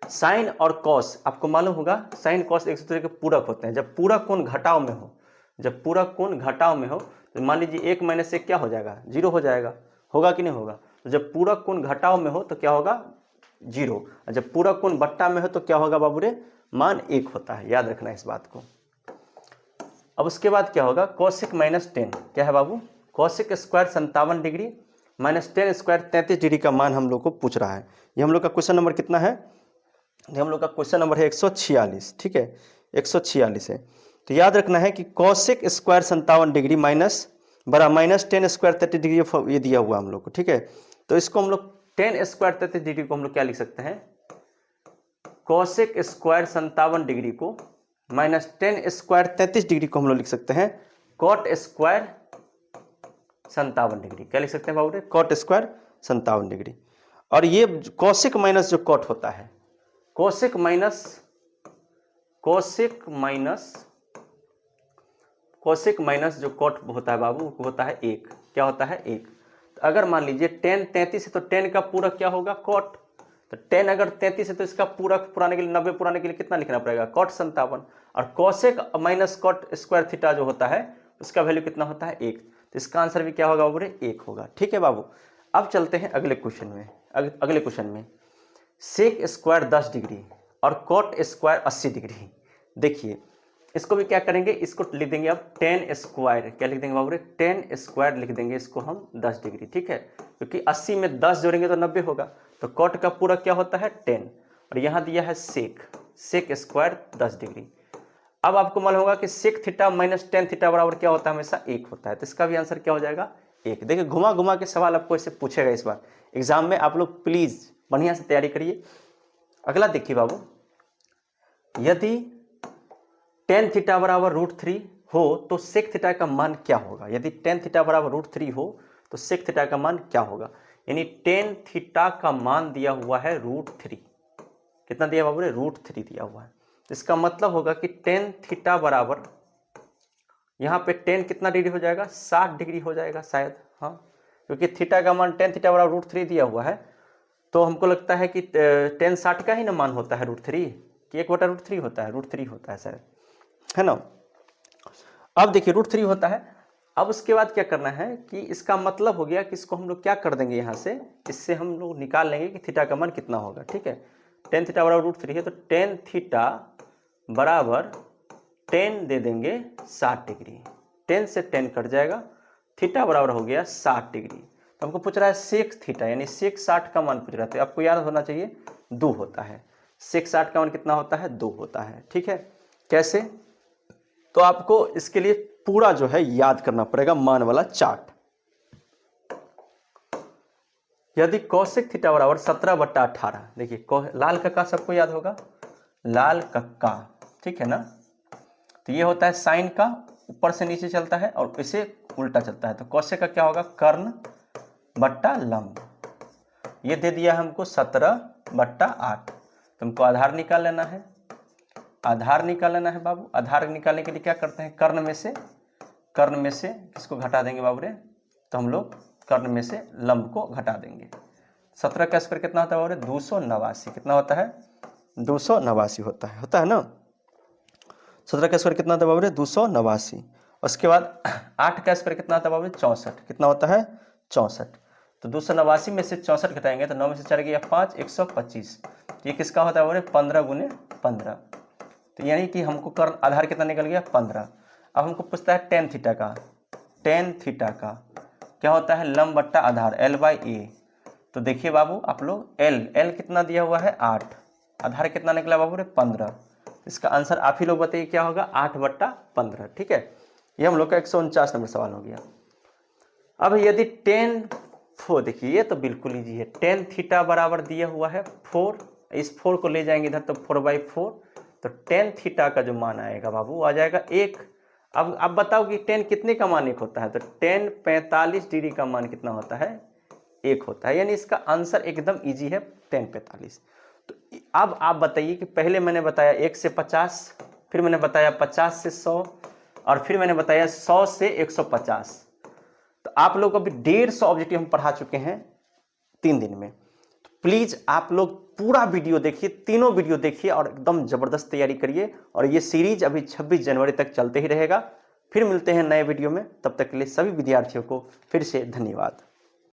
साइन और कॉस आपको मालूम होगा, साइन कॉस एक दूसरे के पूरक होते हैं। जब पूरक कोण घटाव में हो, जब पूरक कोण घटाव में हो तो मान लीजिए 1 माइनस 1 क्या हो जाएगा, 0 हो जाएगा, होगा कि नहीं होगा। तो जब पूरक कोण घटाव में हो तो क्या होगा 0, और जब पूरक कोण बट्टा में हो तो क्या होगा बाबू रे, मान 1 होता है, याद रखना इस बात को। अब उसके बाद क्या होगा, कोसेक माइनस 10 क्या है बाबू, cosec square 57 degree minus 10 square 33 degree का मान हम लोग को पूछ रहा है। ये हम लोग का क्वेश्चन नंबर कितना है, ये हम लोग का क्वेश्चन नंबर है 146, ठीक है 146 है। तो याद रखना है कि cosec square 57 degree minus 10 square 30 degree ये दिया हुआ हम लोग को, ठीक है। तो इसको हम लोग 10 स्क्वायर 33 डिग्री को हम लोग क्या लिख सकते हैं, कोसेक स्क्वायर 57 डिग्री को माइनस 10 स्क्वायर 33 डिग्री को हम लोग लिख सकते हैं कॉट स्क्वायर 57 डिग्री। क्या लिख सकते हैं बाबू, कॉट स्क्वायर 57 डिग्री। और ये कोसेक माइनस जो कॉट होता है, कोसेक माइनस जो कॉट होता है बाबू वो होता है 1, क्या होता है 1। तो अगर मान लीजिए 10 33 है तो 10 का पूरक क्या होगा कॉट। तो 10 अगर 33 है तो इसका पूरक पुराने के लिए 90 पुराने के लिए कितना लिखना पड़ेगा, कॉट 57। और cosec minus cot square theta जो होता है उसका वैल्यू कितना होता है 1। तो इसका आंसर भी क्या होगा बाबू, 1 होगा, ठीक है बाबू। अब चलते हैं अगले क्वेश्चन में। अगले क्वेश्चन में सेक स्क्वायर 10 डिग्री और कॉट स्क्वायर 80 डिग्री। देखिए इसको भी क्या करेंगे, इसको लिख देंगे अब 10 स्क्वायर, क्या लिख देंगे बाबू, 10 स्क्वायर लिख देंगे इसको हम 10 डिग्री, ठीक है। क्योंकि 80 में 10 जोड़ेंगे तो 90 होगा। तो कॉट का पूरा क्या होता है 10, और यहाँ दिया है सेक स्क्वायर 10 डिग्री। अब आपको मालूम होगा कि सेक थीटा माइनस 10 थीटा बराबर क्या होता है, हमेशा 1 होता है। तो इसका भी आंसर क्या हो जाएगा 1। देखिए घुमा घुमा के सवाल आपको ऐसे पूछेगा इस बार एग्जाम में, आप लोग प्लीज बढ़िया से तैयारी करिए। अगला देखिए बाबू, यदि टेन थीटा बराबर √3 हो तो सेक थीटा का मान क्या होगा। यदि टेन थीटा बराबर √3 हो तो सेक थीटा का मान क्या होगा। यानी टेन थीटा का मान दिया हुआ है √3, कितना दिया बाबू, √3 दिया हुआ है। इसका मतलब होगा कि टेन थीटा बराबर, यहाँ पे 10 कितना डिग्री हो जाएगा, 60 डिग्री हो जाएगा शायद, हाँ, क्योंकि थीटा का मान टेन थीटा बराबर √3 दिया हुआ है। तो हमको लगता है कि 10 60 का ही ना मान होता है √3, कि 1/√3 होता है, √3 होता है शायद, है ना। अब देखिए √3 होता है। अब उसके बाद क्या करना है कि इसका मतलब हो गया कि इसको हम लोग क्या कर देंगे, यहाँ से इससे हम लोग निकाल लेंगे कि थीटा का मान कितना होगा, ठीक है। टेन थीटा बराबर √3 है तो टेन थीटा बराबर 10 दे देंगे 60 डिग्री, 10 से 10 कट जाएगा, थीटा बराबर हो गया 60 डिग्री। तो हमको पूछ रहा है सेक थीटा, यानी सेक 60 का मान पूछ रहा है। तो आपको याद होना चाहिए 2 होता है, सेक 60 का मान कितना होता है 2 होता है, ठीक है। कैसे, तो आपको इसके लिए पूरा जो है याद करना पड़ेगा मान वाला चार्ट। यदि कोसेक थीटा बराबर 17/18, देखिए लाल कक्का सबको याद होगा, लाल कक्का, ठीक है ना। तो ये होता है साइन का, ऊपर से नीचे चलता है और इसे उल्टा चलता है। तो कोसेक का क्या होगा, कर्ण बट्टा लंब। ये दे दिया हमको 17/8। तुमको आधार निकाल लेना है, आधार निकाल लेना है बाबू। आधार निकालने के लिए क्या करते हैं, कर्ण में से किसको घटा देंगे बाबू रे, तो हम लोग कर्ण में से लंब को घटा देंगे। 17 का स्क्वायर कितना होता है बाबू? 289। कितना होता है? 289 होता है ना। 17 का स्क्वायर कितना होता है बाबू? 289। उसके बाद 8 का स्क्वायर कितना होता है बाबू? 64। कितना होता है? 64। तो 289 में से 64 घटाएंगे तो 9 में से 4 गया 5, 125। ये किसका होता है बाबू? 15 गुने 15। तो यानी कि हमको कर्ण आधार कितना निकल गया? 15। अब हमको पूछता है टेन थीटा का। टेन थीटा का क्या होता है? लंब बट्टा आधार, L/A। तो देखिए बाबू आप लोग, L कितना दिया हुआ है? 8। आधार कितना निकला बाबू? 15। इसका आंसर आप ही लोग बताइए क्या होगा? 8/15। ठीक है, ये हम लोग का 149 नंबर सवाल हो गया। अब यदि टेन फोर, देखिए ये तो बिल्कुल ईजी है। टेन थीटा बराबर दिया हुआ है 4, इस 4 को ले जाएंगे इधर तो 4/4। तो टेन थीटा का जो मान आएगा बाबू आ जाएगा 1। अब बताओ कि टेन कितने का मान 1 होता है? तो टेन 45 डिग्री का मान कितना होता है? 1 होता है। यानी इसका आंसर एकदम इजी है, टेन 45। तो अब आप बताइए कि पहले मैंने बताया 1 से 50, फिर मैंने बताया 50 से 100, और फिर मैंने बताया 100 से 150। तो आप लोग अभी 150 ऑब्जेक्टिव हम पढ़ा चुके हैं 3 दिन में। तो प्लीज आप लोग पूरा वीडियो देखिए, तीनों वीडियो देखिए और एकदम जबरदस्त तैयारी करिए। और ये सीरीज अभी 26 जनवरी तक चलते ही रहेगा। फिर मिलते हैं नए वीडियो में, तब तक के लिए सभी विद्यार्थियों को फिर से धन्यवाद।